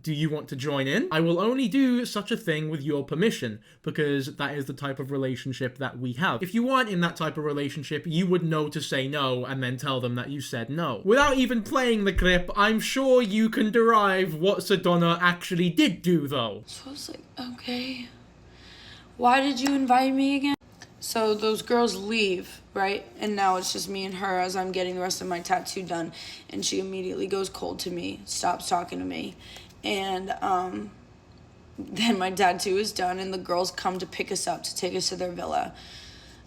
S1: Do you want to join in? I will only do such a thing with your permission, because that is the type of relationship that we have. If you weren't in that type of relationship, you would know to say no and then tell them that you said no. Without even playing the clip, I'm sure you can derive what Sedona actually did do, though.
S5: So I was like, okay, why did you invite me again? So those girls leave, right? And now it's just me and her as I'm getting the rest of my tattoo done. And she immediately goes cold to me, stops talking to me. And then my tattoo is done and the girls come to pick us up to take us to their villa.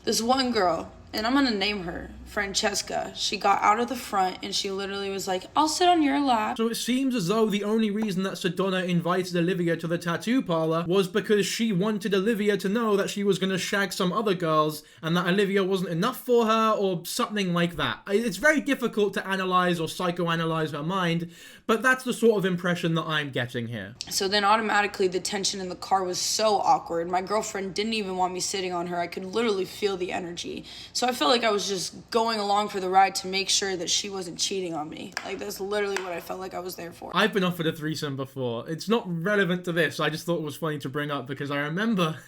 S5: This one girl, and I'm gonna name her Francesca, she got out of the front and she literally was like, I'll sit on your lap.
S1: So it seems as though the only reason that Sedona invited Olivia to the tattoo parlor was because she wanted Olivia to know that she was gonna shag some other girls and that Olivia wasn't enough for her or something like that. It's very difficult to analyze or psychoanalyze her mind, but that's the sort of impression that I'm getting here.
S5: So then automatically the tension in the car was so awkward. My girlfriend didn't even want me sitting on her. I could literally feel the energy. So I felt like I was just going along for the ride to make sure that she wasn't cheating on me. Like, that's literally what I felt like I was there for.
S1: I've been offered a threesome before. It's not relevant to this. I just thought it was funny to bring up because I remember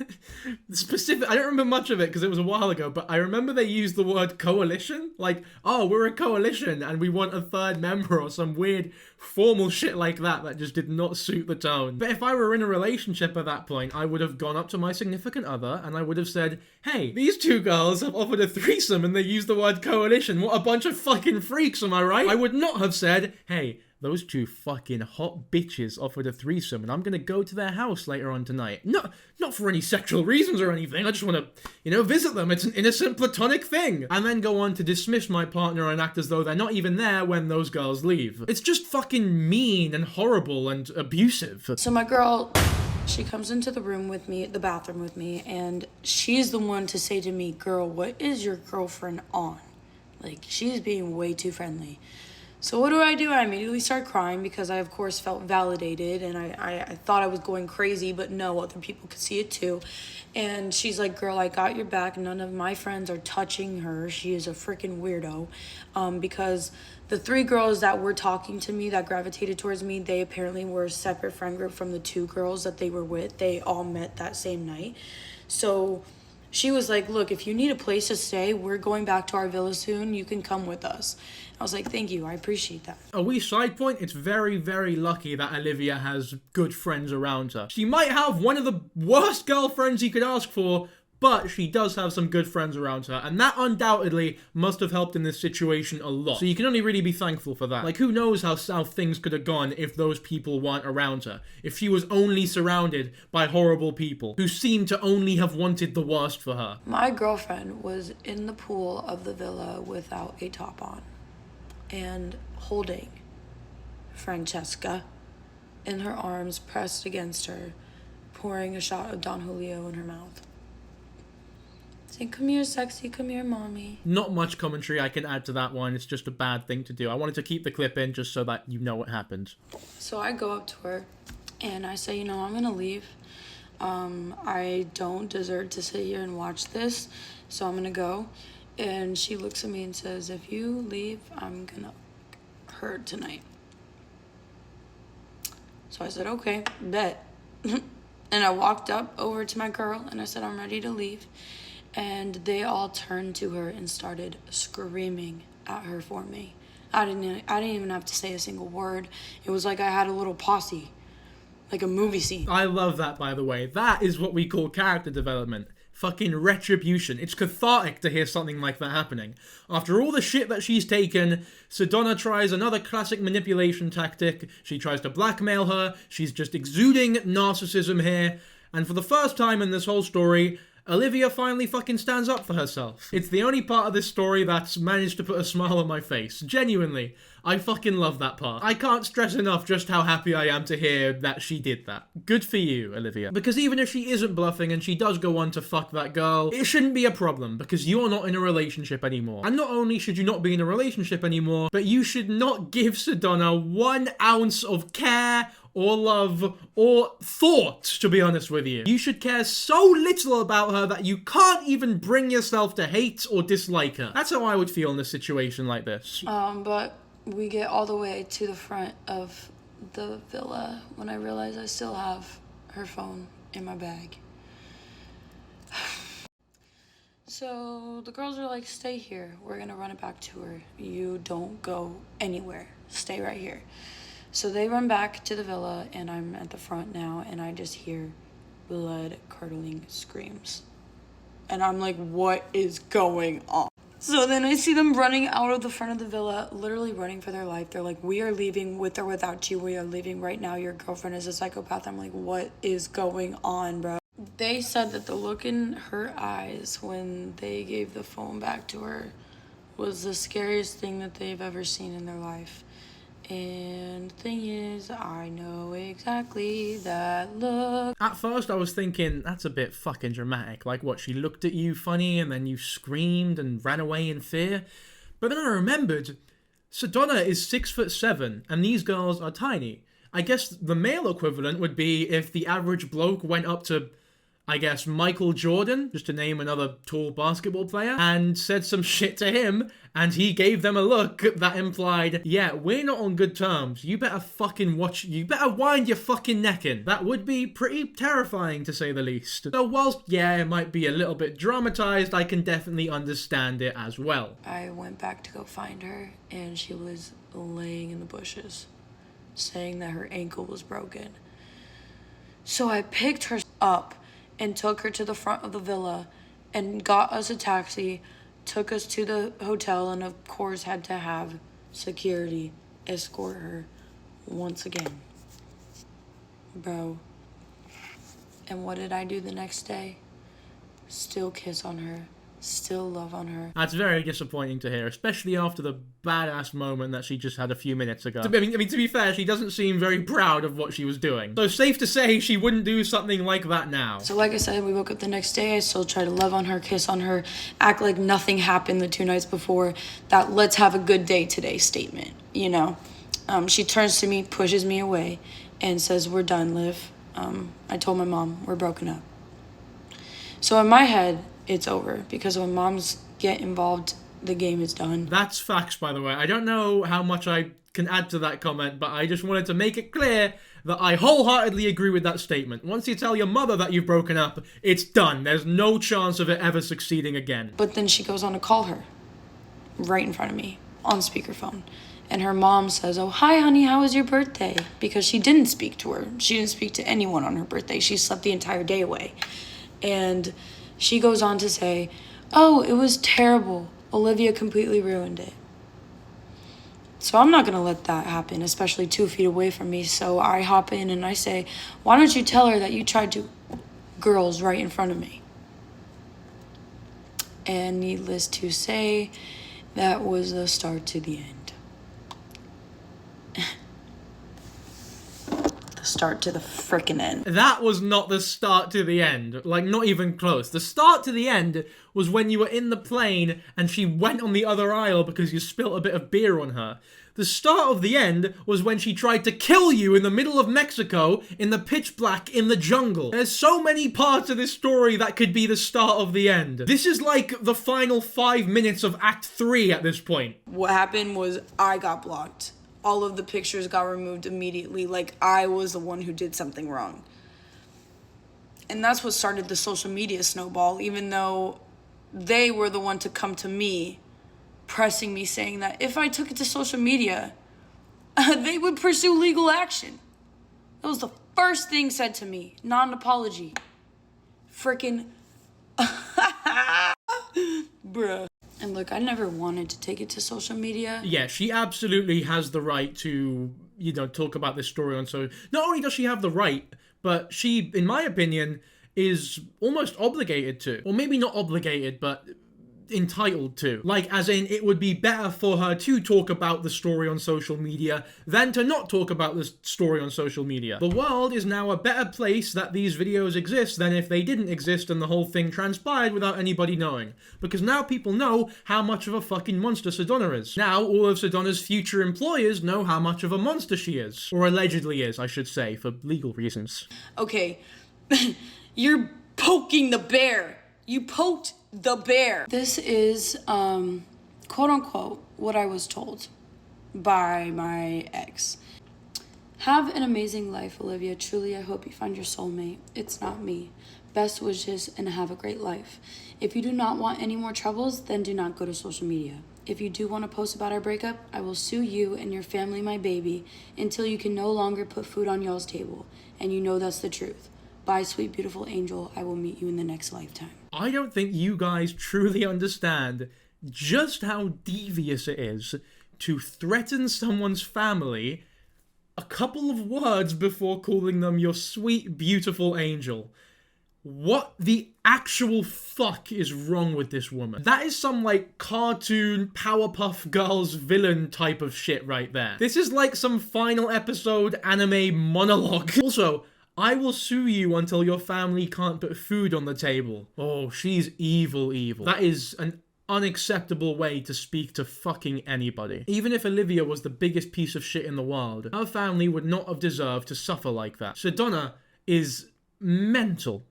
S1: I don't remember much of it because it was a while ago, but I remember they used the word coalition. Like, oh, we're a coalition and we want a 3rd member or some weird formal shit like that just did not suit the tone. But if I were in a relationship at that point, I would have gone up to my significant other and I would have said, hey, these 2 girls have offered a threesome and they use the word coalition. What a bunch of fucking freaks, am I right? I would not have said, hey, those two fucking hot bitches offered a threesome and I'm gonna go to their house later on tonight. No, not for any sexual reasons or anything. I just want to, visit them. It's an innocent platonic thing. And then go on to dismiss my partner and act as though they're not even there when those girls leave. It's just fucking mean and horrible and abusive.
S5: So my girl, she comes into the room with me, the bathroom with me, and she's the one to say to me, girl, what is your girlfriend on? Like, she's being way too friendly. So what do? I immediately start crying because I, of course, felt validated and I thought I was going crazy, but no, other people could see it too. And she's like, girl, I got your back. None of my friends are touching her. She is a freaking weirdo. Because the three girls that were talking to me, that gravitated towards me, they apparently were a separate friend group from the two girls that they were with. They all met that same night. So she was like, look, if you need a place to stay, we're going back to our villa soon. You can come with us. I was like, thank you. I appreciate that.
S1: A wee side point, it's very, very lucky that Olivia has good friends around her. She might have one of the worst girlfriends you could ask for, but she does have some good friends around her, and that undoubtedly must have helped in this situation a lot. So you can only really be thankful for that. Like, who knows how south things could have gone if those people weren't around her. If she was only surrounded by horrible people who seemed to only have wanted the worst for her.
S5: My girlfriend was in the pool of the villa without a top on and holding Francesca in her arms pressed against her, pouring a shot of Don Julio in her mouth. Saying, come here, sexy, come here, mommy.
S1: Not much commentary I can add to that one. It's just a bad thing to do. I wanted to keep the clip in just so that you know what happened.
S5: So I go up to her and I say, I'm gonna leave. I don't deserve to sit here and watch this, so I'm gonna go. And she looks at me and says, if you leave, I'm gonna hurt tonight. So I said, okay, bet. And I walked up over to my girl and I said, I'm ready to leave. And they all turned to her and started screaming at her for me. I didn't even have to say a single word. It was like I had a little posse, like a movie scene.
S1: I love that, by the way. That is what we call character development. Fucking retribution. It's cathartic to hear something like that happening. After all the shit that she's taken, Sedona tries another classic manipulation tactic. She tries to blackmail her. She's just exuding narcissism here. And for the first time in this whole story, Olivia finally fucking stands up for herself. It's the only part of this story that's managed to put a smile on my face. Genuinely. I fucking love that part. I can't stress enough just how happy I am to hear that she did that. Good for you, Olivia. Because even if she isn't bluffing and she does go on to fuck that girl, it shouldn't be a problem because you're not in a relationship anymore. And not only should you not be in a relationship anymore, but you should not give Sedona 1 ounce of care or love, or thought, to be honest with you. You should care so little about her that you can't even bring yourself to hate or dislike her. That's how I would feel in a situation like this.
S5: But we get all the way to the front of the villa when I realize I still have her phone in my bag. So the girls are like, stay here. We're gonna run it back to her. You don't go anywhere. Stay right here. So they run back to the villa, and I'm at the front now, and I just hear blood-curdling screams. And I'm like, what is going on? So then I see them running out of the front of the villa, literally running for their life. They're like, we are leaving with or without you. We are leaving right now. Your girlfriend is a psychopath. I'm like, what is going on, bro? They said that the look in her eyes when they gave the phone back to her was the scariest thing that they've ever seen in their life. And the thing is, I know exactly that look.
S1: At first I was thinking, that's a bit fucking dramatic. Like what, she looked at you funny and then you screamed and ran away in fear? But then I remembered, Sedona is 6'7" and these girls are tiny. I guess the male equivalent would be if the average bloke went up to, I guess, Michael Jordan, just to name another tall basketball player, and said some shit to him, and he gave them a look that implied, yeah, we're not on good terms. You better fucking you better wind your fucking neck in. That would be pretty terrifying, to say the least. So whilst, yeah, it might be a little bit dramatized, I can definitely understand it as well.
S5: I went back to go find her, and she was laying in the bushes, saying that her ankle was broken. So I picked her up and took her to the front of the villa and got us a taxi, took us to the hotel, and of course had to have security escort her once again. Bro. And what did I do the next day? Still kiss on her. Still love on her.
S1: That's very disappointing to hear, especially after the badass moment that she just had a few minutes ago. I mean, to be fair, she doesn't seem very proud of what she was doing. So safe to say she wouldn't do something like that now.
S5: So like I said, we woke up the next day. I still try to love on her, kiss on her, act like nothing happened the 2 nights before. That let's have a good day today statement, you know. She turns to me, pushes me away, and says, we're done, Liv. I told my mom, we're broken up. So in my head, it's over, because when moms get involved, the game is done.
S1: That's facts, by the way. I don't know how much I can add to that comment, but I just wanted to make it clear that I wholeheartedly agree with that statement. Once you tell your mother that you've broken up, it's done. There's no chance of it ever succeeding again.
S5: But then she goes on to call her, right in front of me, on speakerphone. And her mom says, oh, hi, honey, how was your birthday? Because she didn't speak to her. She didn't speak to anyone on her birthday. She slept the entire day away. And she goes on to say, oh, it was terrible. Olivia completely ruined it. So I'm not going to let that happen, especially 2 feet away from me. So I hop in and I say, why don't you tell her that you tried to girls right in front of me? And needless to say, that was the start to the end. Start to the frickin' end.
S1: That was not the start to the end. Like, not even close. The start to the end was when you were in the plane and she went on the other aisle because you spilt a bit of beer on her. The start of the end was when she tried to kill you in the middle of Mexico in the pitch black in the jungle. There's so many parts of this story that could be the start of the end. This is like the final 5 minutes of Act 3 at this point.
S5: What happened was I got blocked. All of the pictures got removed immediately, like I was the one who did something wrong. And that's what started the social media snowball, even though they were the one to come to me, pressing me, saying that if I took it to social media, they would pursue legal action. That was the first thing said to me, not an apology. Frickin' bruh. And look, I never wanted to take it to social media.
S1: Yeah, she absolutely has the right to, you know, talk about this story on so. Not only does she have the right, but she, in my opinion, is almost obligated to. Or maybe not obligated, but entitled to. Like, as in, it would be better for her to talk about the story on social media than to not talk about the story on social media. The world is now a better place that these videos exist than if they didn't exist and the whole thing transpired without anybody knowing. Because now people know how much of a fucking monster Sedona is. Now all of Sedona's future employers know how much of a monster she is. Or allegedly is, I should say, for legal reasons.
S5: Okay, you're poking the bear. You poked the bear. This is, quote unquote, what I was told by my ex. Have an amazing life, Olivia. Truly, I hope you find your soulmate. It's not me. Best wishes and have a great life. If you do not want any more troubles, then do not go to social media. If you do want to post about our breakup, I will sue you and your family, my baby, until you can no longer put food on y'all's table. And you know that's the truth. Bye, sweet, beautiful angel. I will meet you in the next lifetime.
S1: I don't think you guys truly understand just how devious it is to threaten someone's family a couple of words before calling them your sweet, beautiful angel. What the actual fuck is wrong with this woman? That is some, like, cartoon Powerpuff Girls villain type of shit right there. This is like some final episode anime monologue. Also, I will sue you until your family can't put food on the table. Oh, she's evil, evil. That is an unacceptable way to speak to fucking anybody. Even if Olivia was the biggest piece of shit in the world, her family would not have deserved to suffer like that. Sedona is mental.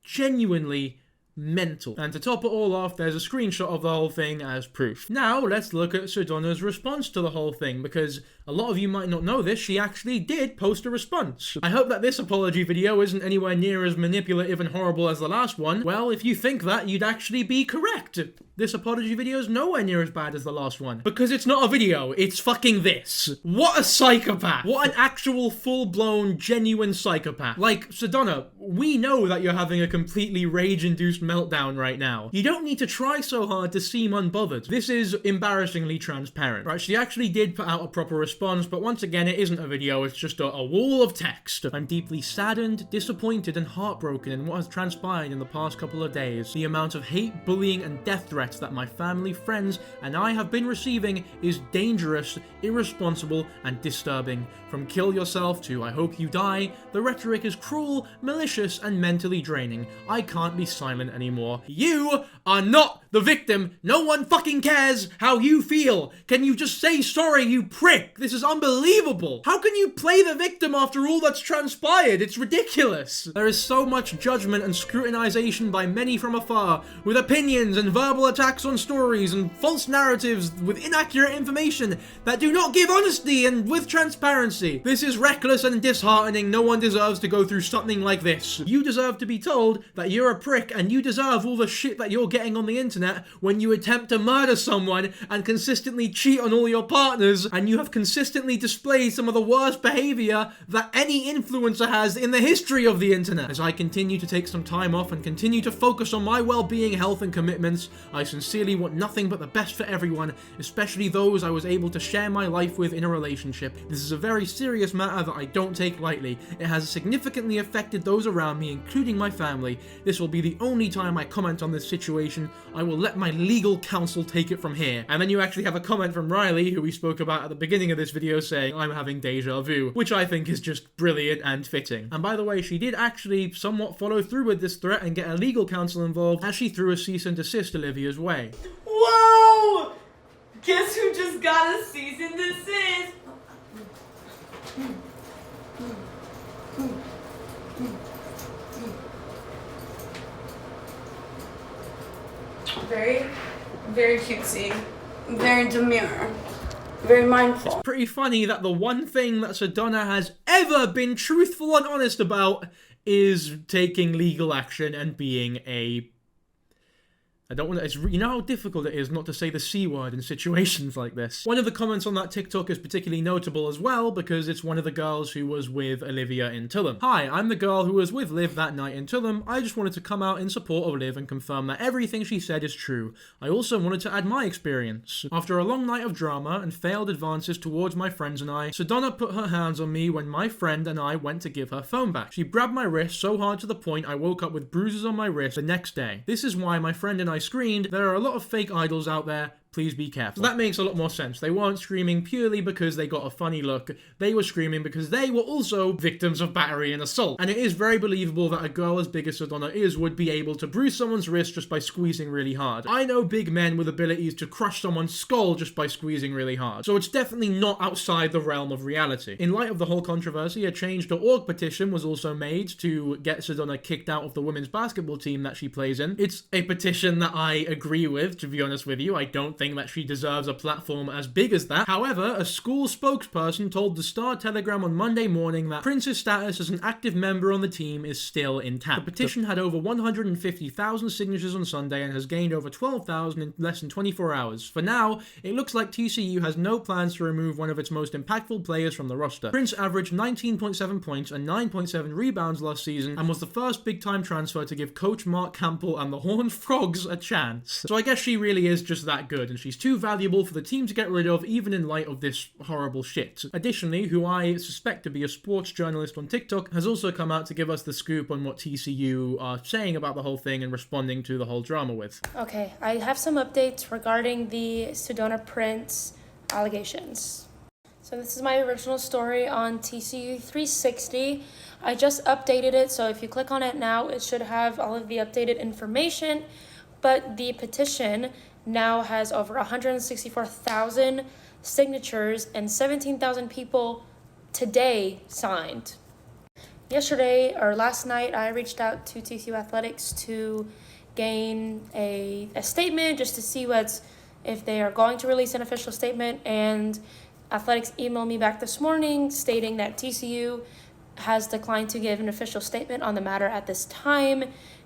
S1: Genuinely mental. And to top it all off, there's a screenshot of the whole thing as proof. Now, let's look at Sedona's response to the whole thing, because a lot of you might not know this, she actually did post a response. I hope that this apology video isn't anywhere near as manipulative and horrible as the last one. Well, if you think that, you'd actually be correct. This apology video is nowhere near as bad as the last one. Because it's not a video, it's fucking this. What a psychopath. What an actual full-blown, genuine psychopath. Like, Sedona, we know that you're having a completely rage-induced meltdown right now. You don't need to try so hard to seem unbothered. This is embarrassingly transparent, right? She actually did put out a proper response, but once again, it isn't a video, it's just a wall of text. I'm deeply saddened, disappointed, and heartbroken in what has transpired in the past couple of days. The amount of hate, bullying, and death threats that my family, friends, and I have been receiving is dangerous, irresponsible, and disturbing. From kill yourself to I hope you die, the rhetoric is cruel, malicious, and mentally draining. I can't be silent anymore. You are not the victim. No one fucking cares how you feel. Can you just say sorry, you prick? This is unbelievable. How can you play the victim after all that's transpired? It's ridiculous. There is so much judgment and scrutinization by many from afar, with opinions and verbal attacks on stories and false narratives with inaccurate information that do not give honesty and with transparency. This is reckless and disheartening. No one deserves to go through something like this. You deserve to be told that you're a prick and you deserve all the shit that you're getting on the internet when you attempt to murder someone and consistently cheat on all your partners, and you have consistently displayed some of the worst behavior that any influencer has in the history of the internet. As I continue to take some time off and continue to focus on my well-being, health, and commitments, I sincerely want nothing but the best for everyone, especially those I was able to share my life with in a relationship. This is a very serious matter that I don't take lightly. It has significantly affected those around me, including my family. This will be the only time I comment on this situation. I will let my legal counsel take it from here. And then you actually have a comment from Rylee, who we spoke about at the beginning of this video, saying, I'm having deja vu, which I think is just brilliant and fitting. And by the way, she did actually somewhat follow through with this threat and get a legal counsel involved, as she threw a cease and desist Olivia's way.
S6: Whoa! Guess who just got a cease and desist?
S5: Very cutesy. Very demure. Very mindful.
S1: Pretty funny that the one thing that Sedona has ever been truthful and honest about is taking legal action and being a... I don't want to... You know how difficult it is not to say the C word in situations like this. One of the comments on that TikTok is particularly notable as well, because it's one of the girls who was with Olivia in Tulum. Hi, I'm the girl who was with Liv that night in Tulum. I just wanted to come out in support of Liv and confirm that everything she said is true. I also wanted to add my experience. After a long night of drama and failed advances towards my friends and I, Sedona put her hands on me when my friend and I went to give her phone back. She grabbed my wrist so hard to the point I woke up with bruises on my wrist the next day. This is why my friend and I screamed, there are a lot of fake idols out there, please be careful. So that makes a lot more sense. They weren't screaming purely because they got a funny look. They were screaming because they were also victims of battery and assault. And it is very believable that a girl as big as Sedona would be able to bruise someone's wrist just by squeezing really hard. I know big men with abilities to crush someone's skull just by squeezing really hard. So it's definitely not outside the realm of reality. In light of the whole controversy, a change.org petition was also made to get Sedona kicked out of the women's basketball team that she plays in. It's a petition that I agree with, to be honest with you. I don't think that she deserves a platform as big as that. However, a school spokesperson told the Star Telegram on Monday morning that Prince's status as an active member on the team is still intact. The petition had over 150,000 signatures on Sunday and has gained over 12,000 in less than 24 hours. For now, it looks like TCU has no plans to remove one of its most impactful players from the roster. Prince averaged 19.7 points and 9.7 rebounds last season and was the first big-time transfer to give coach Mark Campbell and the Horned Frogs a chance. So I guess she really is just that good, and she's too valuable for the team to get rid of, even in light of this horrible shit. Additionally, who I suspect to be a sports journalist on TikTok, has also come out to give us the scoop on what TCU are saying about the whole thing and responding to the whole drama with.
S7: Okay, I have some updates regarding the Sedona Prince allegations. So this is my original story on TCU 360. I just updated it, so if you click on it now, it should have all of the updated information. But the petition now has over 164,000 signatures and 17,000 people today signed. Yesterday, or last night, I reached out to TCU Athletics to gain a statement just to see if they are going to release an official statement, and Athletics emailed me back this morning stating that TCU has declined to give an official statement on the matter at this time,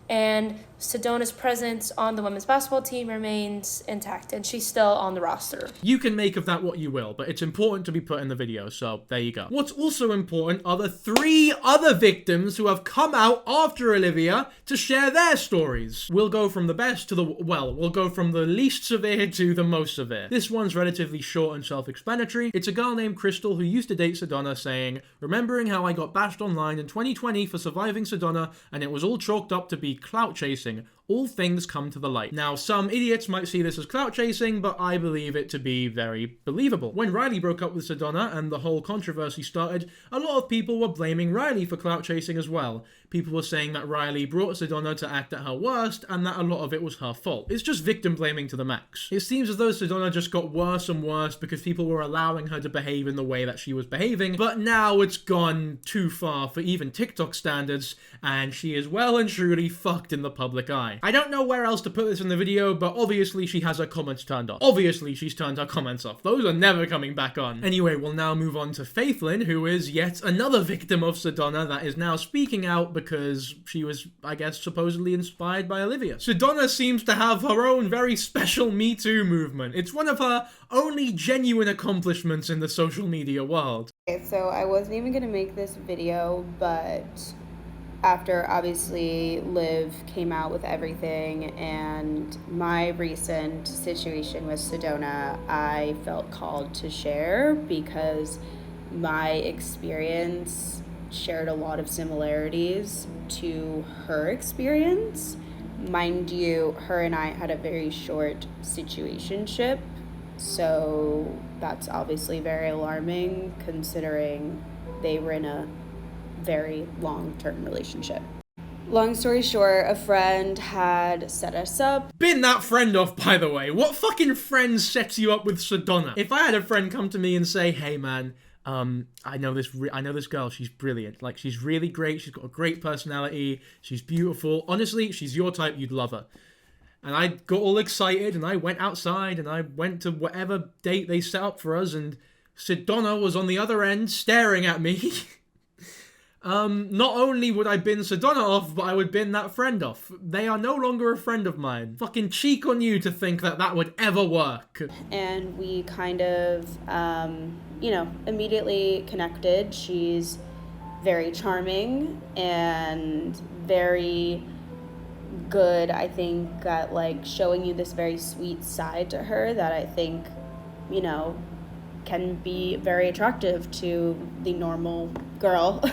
S7: and Sedona's presence on the women's basketball team remains intact, and she's still on the roster.
S1: You can make of that what you will, but it's important to be put in the video, so there you go. What's also important are the 3 other victims who have come out after Olivia to share their stories. We'll go from the best to the, well, we'll go from the least severe to the most severe. This one's relatively short and self-explanatory. It's a girl named Crystal who used to date Sedona, saying, "Remembering how I got bashed online in 2020 for surviving Sedona, and it was all chalked up to be clout chasing. All things come to the light." Now, some idiots might see this as clout chasing, but I believe it to be very believable. When Rylee broke up with Sedona and the whole controversy started, a lot of people were blaming Rylee for clout chasing as well. People were saying that Rylee brought Sedona to act at her worst, and that a lot of it was her fault. It's just victim blaming to the max. It seems as though Sedona just got worse and worse because people were allowing her to behave in the way that she was behaving, but now it's gone too far for even TikTok standards, and she is well and truly fucked in the public eye. I don't know where else to put this in the video, but obviously she has her comments turned off. Obviously she's turned her comments off. Those are never coming back on. Anyway, we'll now move on to Faithlyn, who is yet another victim of Sedona that is now speaking out because she was, I guess, supposedly inspired by Olivia. Sedona seems to have her own very special Me Too movement. It's one of her only genuine accomplishments in the social media world.
S8: Okay, so I wasn't even gonna make this video, but after obviously Liv came out with everything and my recent situation with Sedona, I felt called to share because my experience shared a lot of similarities to her experience. Mind you, her and I had a very short situationship, so that's obviously very alarming considering they were in a very long-term relationship. Long story short, a friend had set us up.
S1: Bin that friend off, by the way. What fucking friend sets you up with Sedona? If I had a friend come to me and say, "Hey man, I know this girl, she's brilliant. Like, she's really great, she's got a great personality, she's beautiful. Honestly, she's your type, you'd love her." And I got all excited and I went outside and I went to whatever date they set up for us, and Sedona was on the other end staring at me. Not only would I bin Sedona off, but I would bin that friend off. They are no longer a friend of mine. Fucking cheek on you to think that that would ever work.
S8: And we kind of, immediately connected. She's very charming and very good, I think, at like showing you this very sweet side to her that I think, can be very attractive to the normal girl.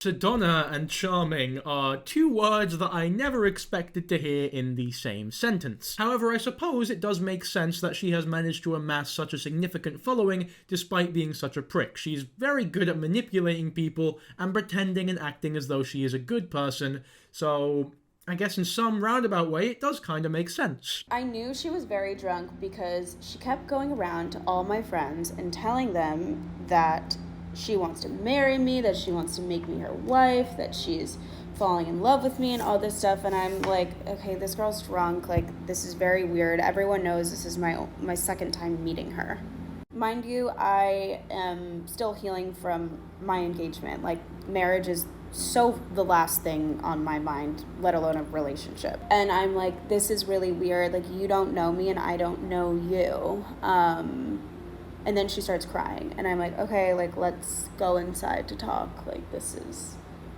S1: Sedona and charming are 2 words that I never expected to hear in the same sentence. However, I suppose it does make sense that she has managed to amass such a significant following despite being such a prick. She's very good at manipulating people and pretending and acting as though she is a good person, so I guess in some roundabout way, it does kind of make sense.
S8: I knew she was very drunk because she kept going around to all my friends and telling them that she wants to marry me, that she wants to make me her wife, that she's falling in love with me and all this stuff. And I'm like, okay, this girl's drunk. Like, this is very weird. Everyone knows this is my second time meeting her. Mind you, I am still healing from my engagement. Like, marriage is so the last thing on my mind, let alone a relationship. And I'm like, this is really weird. Like, you don't know me and I don't know you. And then she starts crying and I'm like, okay, like, let's go inside to talk. Like, this is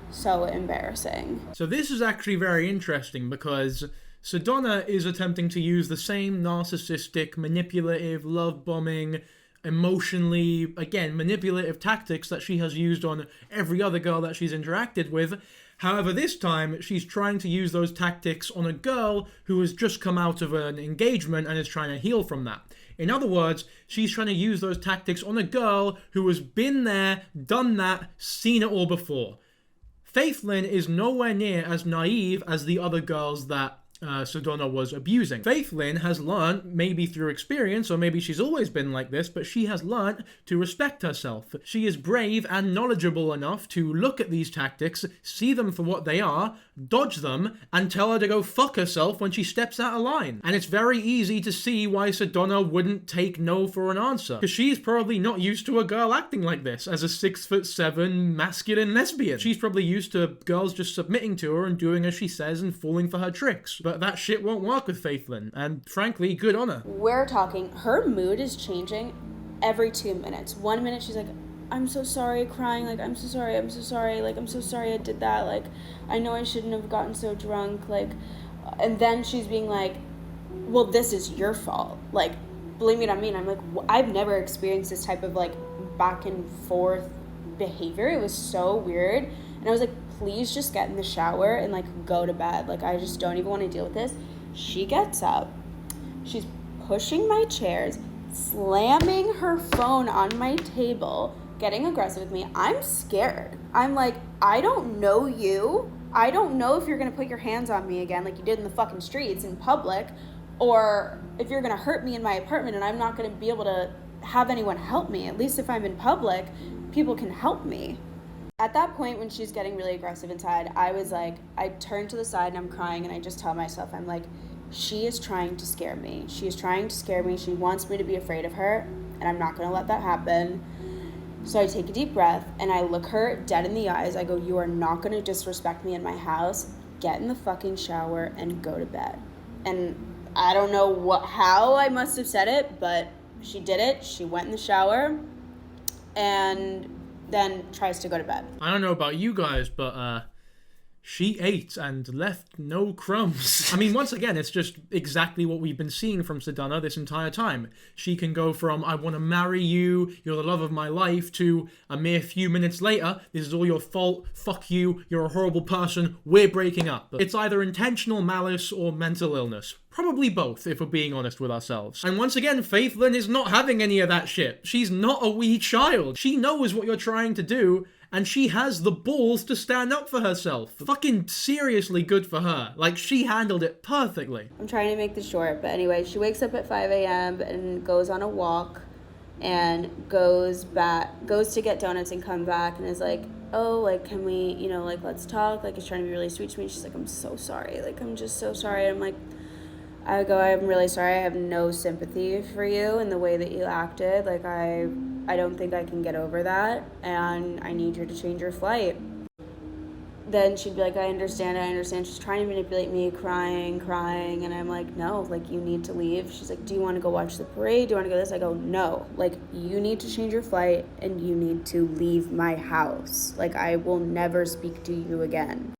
S8: so embarrassing.
S1: So this is actually very interesting because Sedona is attempting to use the same narcissistic, manipulative, love-bombing, emotionally, again, manipulative tactics that she has used on every other girl that she's interacted with. However, this time, she's trying to use those tactics on a girl who has just come out of an engagement and is trying to heal from that. In other words, she's trying to use those tactics on a girl who has been there, done that, seen it all before. Faithlyn is nowhere near as naive as the other girls that Sedona was abusing. Faithlyn has learned, maybe through experience, or maybe she's always been like this, but she has learned to respect herself. She is brave and knowledgeable enough to look at these tactics, see them for what they are, dodge them, and tell her to go fuck herself when she steps out of line. And it's very easy to see why Sedona wouldn't take no for an answer, because she's probably not used to a girl acting like this as a 6'7" masculine lesbian. She's probably used to girls just submitting to her and doing as she says and falling for her tricks. but that shit won't work with Faithlyn, and frankly, good on her.
S8: We're talking, her mood is changing every 2 minutes. 1 minute she's like, I'm so sorry, crying, like, I'm so sorry, like, I'm so sorry I did that, like, I know I shouldn't have gotten so drunk, like, and then she's being like, well, this is your fault, like, blame it on me. And I'm like, I've never experienced this type of, like, back and forth behavior. It was so weird. And I was like, please just get in the shower and, like, go to bed. Like, I just don't even want to deal with this. She gets up. She's pushing my chairs, slamming her phone on my table, getting aggressive with me. I'm scared. I'm like, I don't know you. I don't know if you're going to put your hands on me again like you did in the fucking streets in public, or if you're going to hurt me in my apartment and I'm not going to be able to have anyone help me. At least if I'm in public, people can help me. At that point, when she's getting really aggressive inside, I was like, I turn to the side and I'm crying, and I just tell myself, I'm like, she is trying to scare me. She is trying to scare me. She wants me to be afraid of her, and I'm not going to let that happen. So I take a deep breath, and I look her dead in the eyes. I go, you are not going to disrespect me in my house. Get in the fucking shower and go to bed. And I don't know how I must have said it, but she did it. She went in the shower and then tries to go to bed.
S1: I don't know about you guys, but she ate and left no crumbs. I mean, once again, it's just exactly what we've been seeing from Sedona this entire time. She can go from, I want to marry you, you're the love of my life, to a mere few minutes later, this is all your fault, fuck you, you're a horrible person, we're breaking up. It's either intentional malice or mental illness. Probably both, if we're being honest with ourselves. And once again, Faithlyn is not having any of that shit. She's not a wee child. She knows what you're trying to do, and she has the balls to stand up for herself. Fucking seriously good for her. Like, she handled it perfectly.
S8: I'm trying to make this short, but anyway, she wakes up at 5 a.m. and goes on a walk and goes to get donuts and come back and is like, oh, like, can we, like, let's talk. Like, is trying to be really sweet to me. She's like, I'm so sorry. Like, I'm just so sorry. And I'm like, I'm really sorry. I have no sympathy for you and the way that you acted. Like, I don't think I can get over that, and I need you to change your flight. Then she'd be like, I understand. She's trying to manipulate me, crying, and I'm like, no, like, you need to leave. She's like, do you want to go watch the parade? Do you want to go this? I go, no, like, you need to change your flight, and you need to leave my house. Like, I will never speak to you again.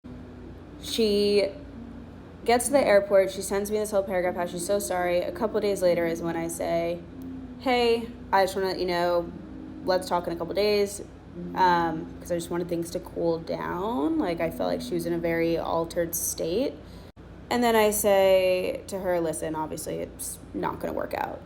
S8: She gets to the airport. She sends me this whole paragraph how she's so sorry. A couple days later is when I say, hey, I just want to let you know, let's talk in a couple days, because I just wanted things to cool down. Like, I felt like she was in a very altered state. And then I say to her, listen, obviously it's not going to work out.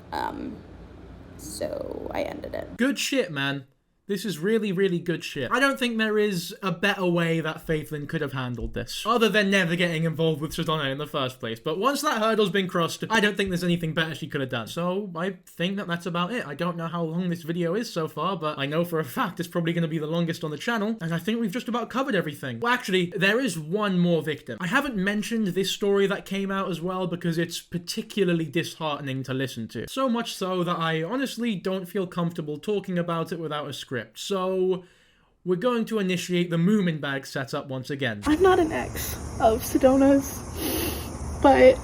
S8: So I ended it.
S1: Good shit, man. This is really, really good shit. I don't think there is a better way that Faithlyn could have handled this, other than never getting involved with Sedona in the first place. But once that hurdle's been crossed, I don't think there's anything better she could have done. So I think that that's about it. I don't know how long this video is so far, but I know for a fact it's probably going to be the longest on the channel, and I think we've just about covered everything. Well, actually, there is one more victim. I haven't mentioned this story that came out as well because it's particularly disheartening to listen to. So much so that I honestly don't feel comfortable talking about it without a script. So we're going to initiate the Moomin bag setup once again.
S9: I'm not an ex of Sedona's, but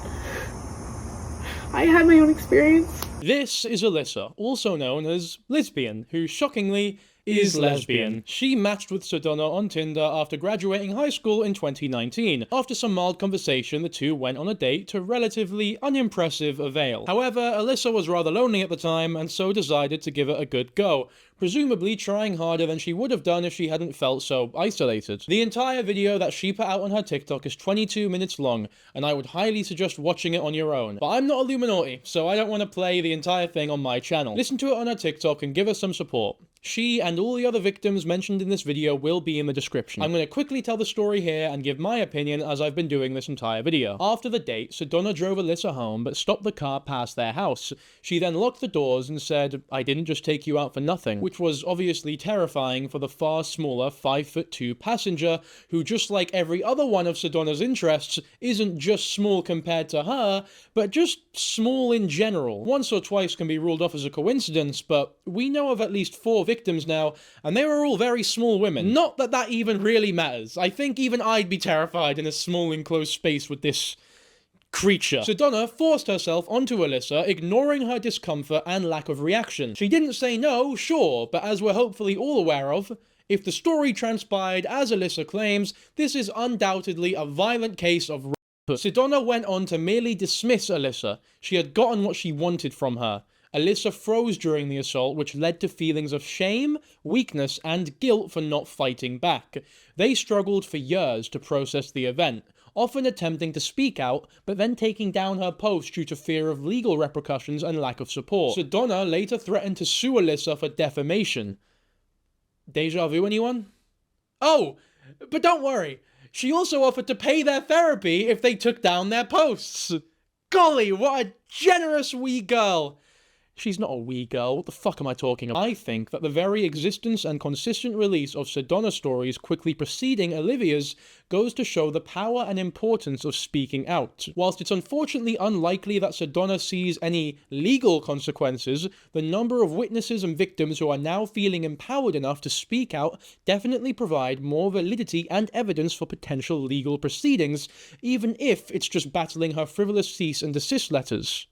S9: I had my own experience.
S1: This is Alyssa, also known as Lesbian, who shockingly is lesbian. She matched with Sedona on Tinder after graduating high school in 2019. After some mild conversation, the two went on a date to relatively unimpressive avail. However, Alyssa was rather lonely at the time and so decided to give it a good go, presumably trying harder than she would have done if she hadn't felt so isolated. The entire video that she put out on her TikTok is 22 minutes long, and I would highly suggest watching it on your own. But I'm not Illuminati, so I don't want to play the entire thing on my channel. Listen to it on her TikTok and give her some support. She and all the other victims mentioned in this video will be in the description. I'm going to quickly tell the story here and give my opinion as I've been doing this entire video. After the date, Sedona drove Alyssa home but stopped the car past their house. She then locked the doors and said, I didn't just take you out for nothing, which was obviously terrifying for the far smaller 5'2" passenger who, just like every other one of Sedona's interests, isn't just small compared to her, but just small in general. Once or twice can be ruled off as a coincidence, but we know of at least 4 victims now, and they were all very small women. Not that that even really matters. I think even I'd be terrified in a small enclosed space with this creature. Sedona forced herself onto Alyssa, ignoring her discomfort and lack of reaction. She didn't say no, sure, but as we're hopefully all aware of, if the story transpired as Alyssa claims, this is undoubtedly a violent case of rape. Sedona went on to merely dismiss Alyssa. She had gotten what she wanted from her. Alyssa froze during the assault, which led to feelings of shame, weakness, and guilt for not fighting back. They struggled for years to process the event, often attempting to speak out, but then taking down her post due to fear of legal repercussions and lack of support. Sedona later threatened to sue Alyssa for defamation. Deja vu, anyone? Oh, but don't worry. She also offered to pay their therapy if they took down their posts. Golly, what a generous wee girl. She's not a wee girl, what the fuck am I talking about? I think that the very existence and consistent release of Sedona stories quickly preceding Olivia's goes to show the power and importance of speaking out. Whilst it's unfortunately unlikely that Sedona sees any legal consequences, the number of witnesses and victims who are now feeling empowered enough to speak out definitely provide more validity and evidence for potential legal proceedings, even if it's just battling her frivolous cease and desist letters.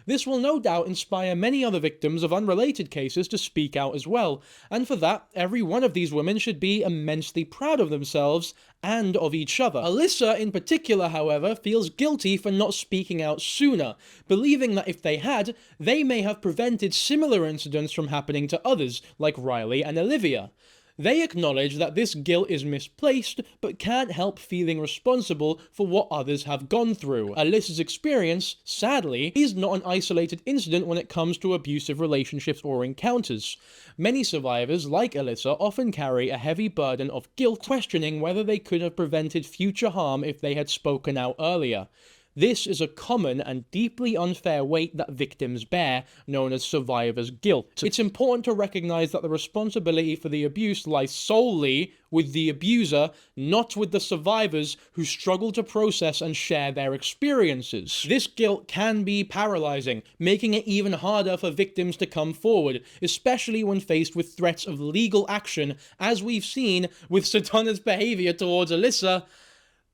S1: This will no doubt inspire many other victims of unrelated cases to speak out as well, and for that, every one of these women should be immensely proud of themselves and of each other. Alyssa, in particular, however, feels guilty for not speaking out sooner, believing that if they had, they may have prevented similar incidents from happening to others, like Rylee and Olivia. They acknowledge that this guilt is misplaced, but can't help feeling responsible for what others have gone through. Alyssa's experience, sadly, is not an isolated incident when it comes to abusive relationships or encounters. Many survivors, like Alyssa, often carry a heavy burden of guilt, questioning whether they could have prevented future harm if they had spoken out earlier. This is a common and deeply unfair weight that victims bear, known as survivor's guilt. It's important to recognize that the responsibility for the abuse lies solely with the abuser, not with the survivors who struggle to process and share their experiences. This guilt can be paralyzing, making it even harder for victims to come forward, especially when faced with threats of legal action, as we've seen with Sedona's behavior towards Alyssa,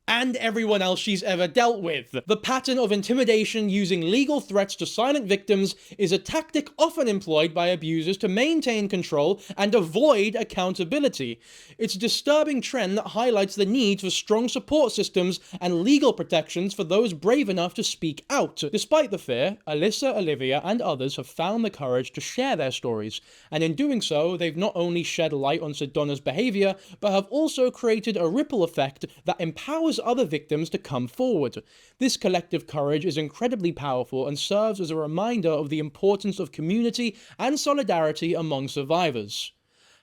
S1: and everyone else she's ever dealt with. The pattern of intimidation using legal threats to silent victims is a tactic often employed by abusers to maintain control and avoid accountability. It's a disturbing trend that highlights the need for strong support systems and legal protections for those brave enough to speak out. Despite the fear, Alyssa, Olivia, and others have found the courage to share their stories, and in doing so, they've not only shed light on Sedona's behavior, but have also created a ripple effect that empowers other victims to come forward. This collective courage is incredibly powerful and serves as a reminder of the importance of community and solidarity among survivors.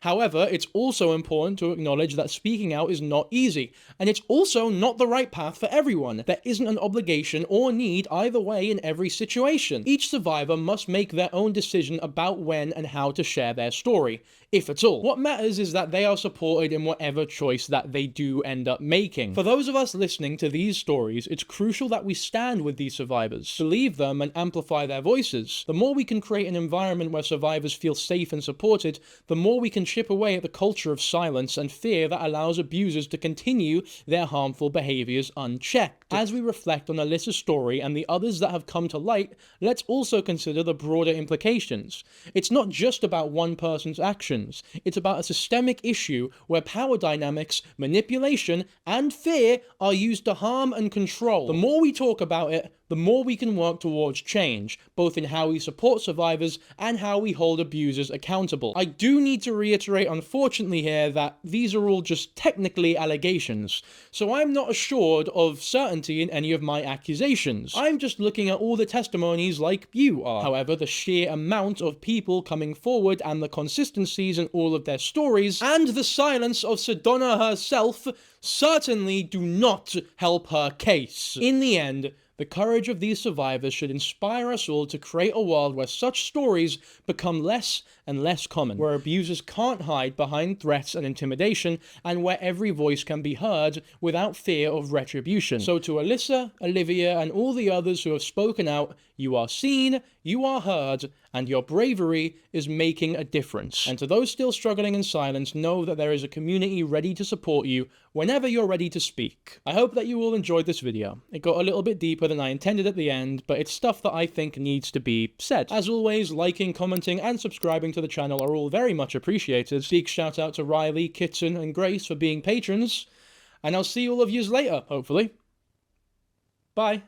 S1: However, it's also important to acknowledge that speaking out is not easy, and it's also not the right path for everyone. There isn't an obligation or need either way in every situation. Each survivor must make their own decision about when and how to share their story, if at all. What matters is that they are supported in whatever choice that they do end up making. For those of us listening to these stories, it's crucial that we stand with these survivors, believe them, and amplify their voices. The more we can create an environment where survivors feel safe and supported, the more we can chip away at the culture of silence and fear that allows abusers to continue their harmful behaviors unchecked. As we reflect on Alyssa's story and the others that have come to light, let's also consider the broader implications. It's not just about one person's actions. It's about a systemic issue where power dynamics, manipulation, and fear are used to harm and control. The more we talk about it, the more we can work towards change, both in how we support survivors and how we hold abusers accountable. I do need to reiterate, unfortunately, here that these are all just technically allegations, so I'm not assured of certainty in any of my accusations. I'm just looking at all the testimonies like you are. However, the sheer amount of people coming forward and the consistencies in all of their stories, and the silence of Sedona herself, certainly do not help her case. In the end, the courage of these survivors should inspire us all to create a world where such stories become less and less common, where abusers can't hide behind threats and intimidation, and where every voice can be heard without fear of retribution. So to Alyssa, Olivia, and all the others who have spoken out, you are seen, you are heard, and your bravery is making a difference. And to those still struggling in silence, know that there is a community ready to support you whenever you're ready to speak. I hope that you all enjoyed this video. It got a little bit deeper than I intended at the end, but it's stuff that I think needs to be said. As always, liking, commenting, and subscribing to the channel are all very much appreciated. Big shout out to Rylee, Kitten, and Grace for being patrons, and I'll see all of yous later, hopefully. Bye.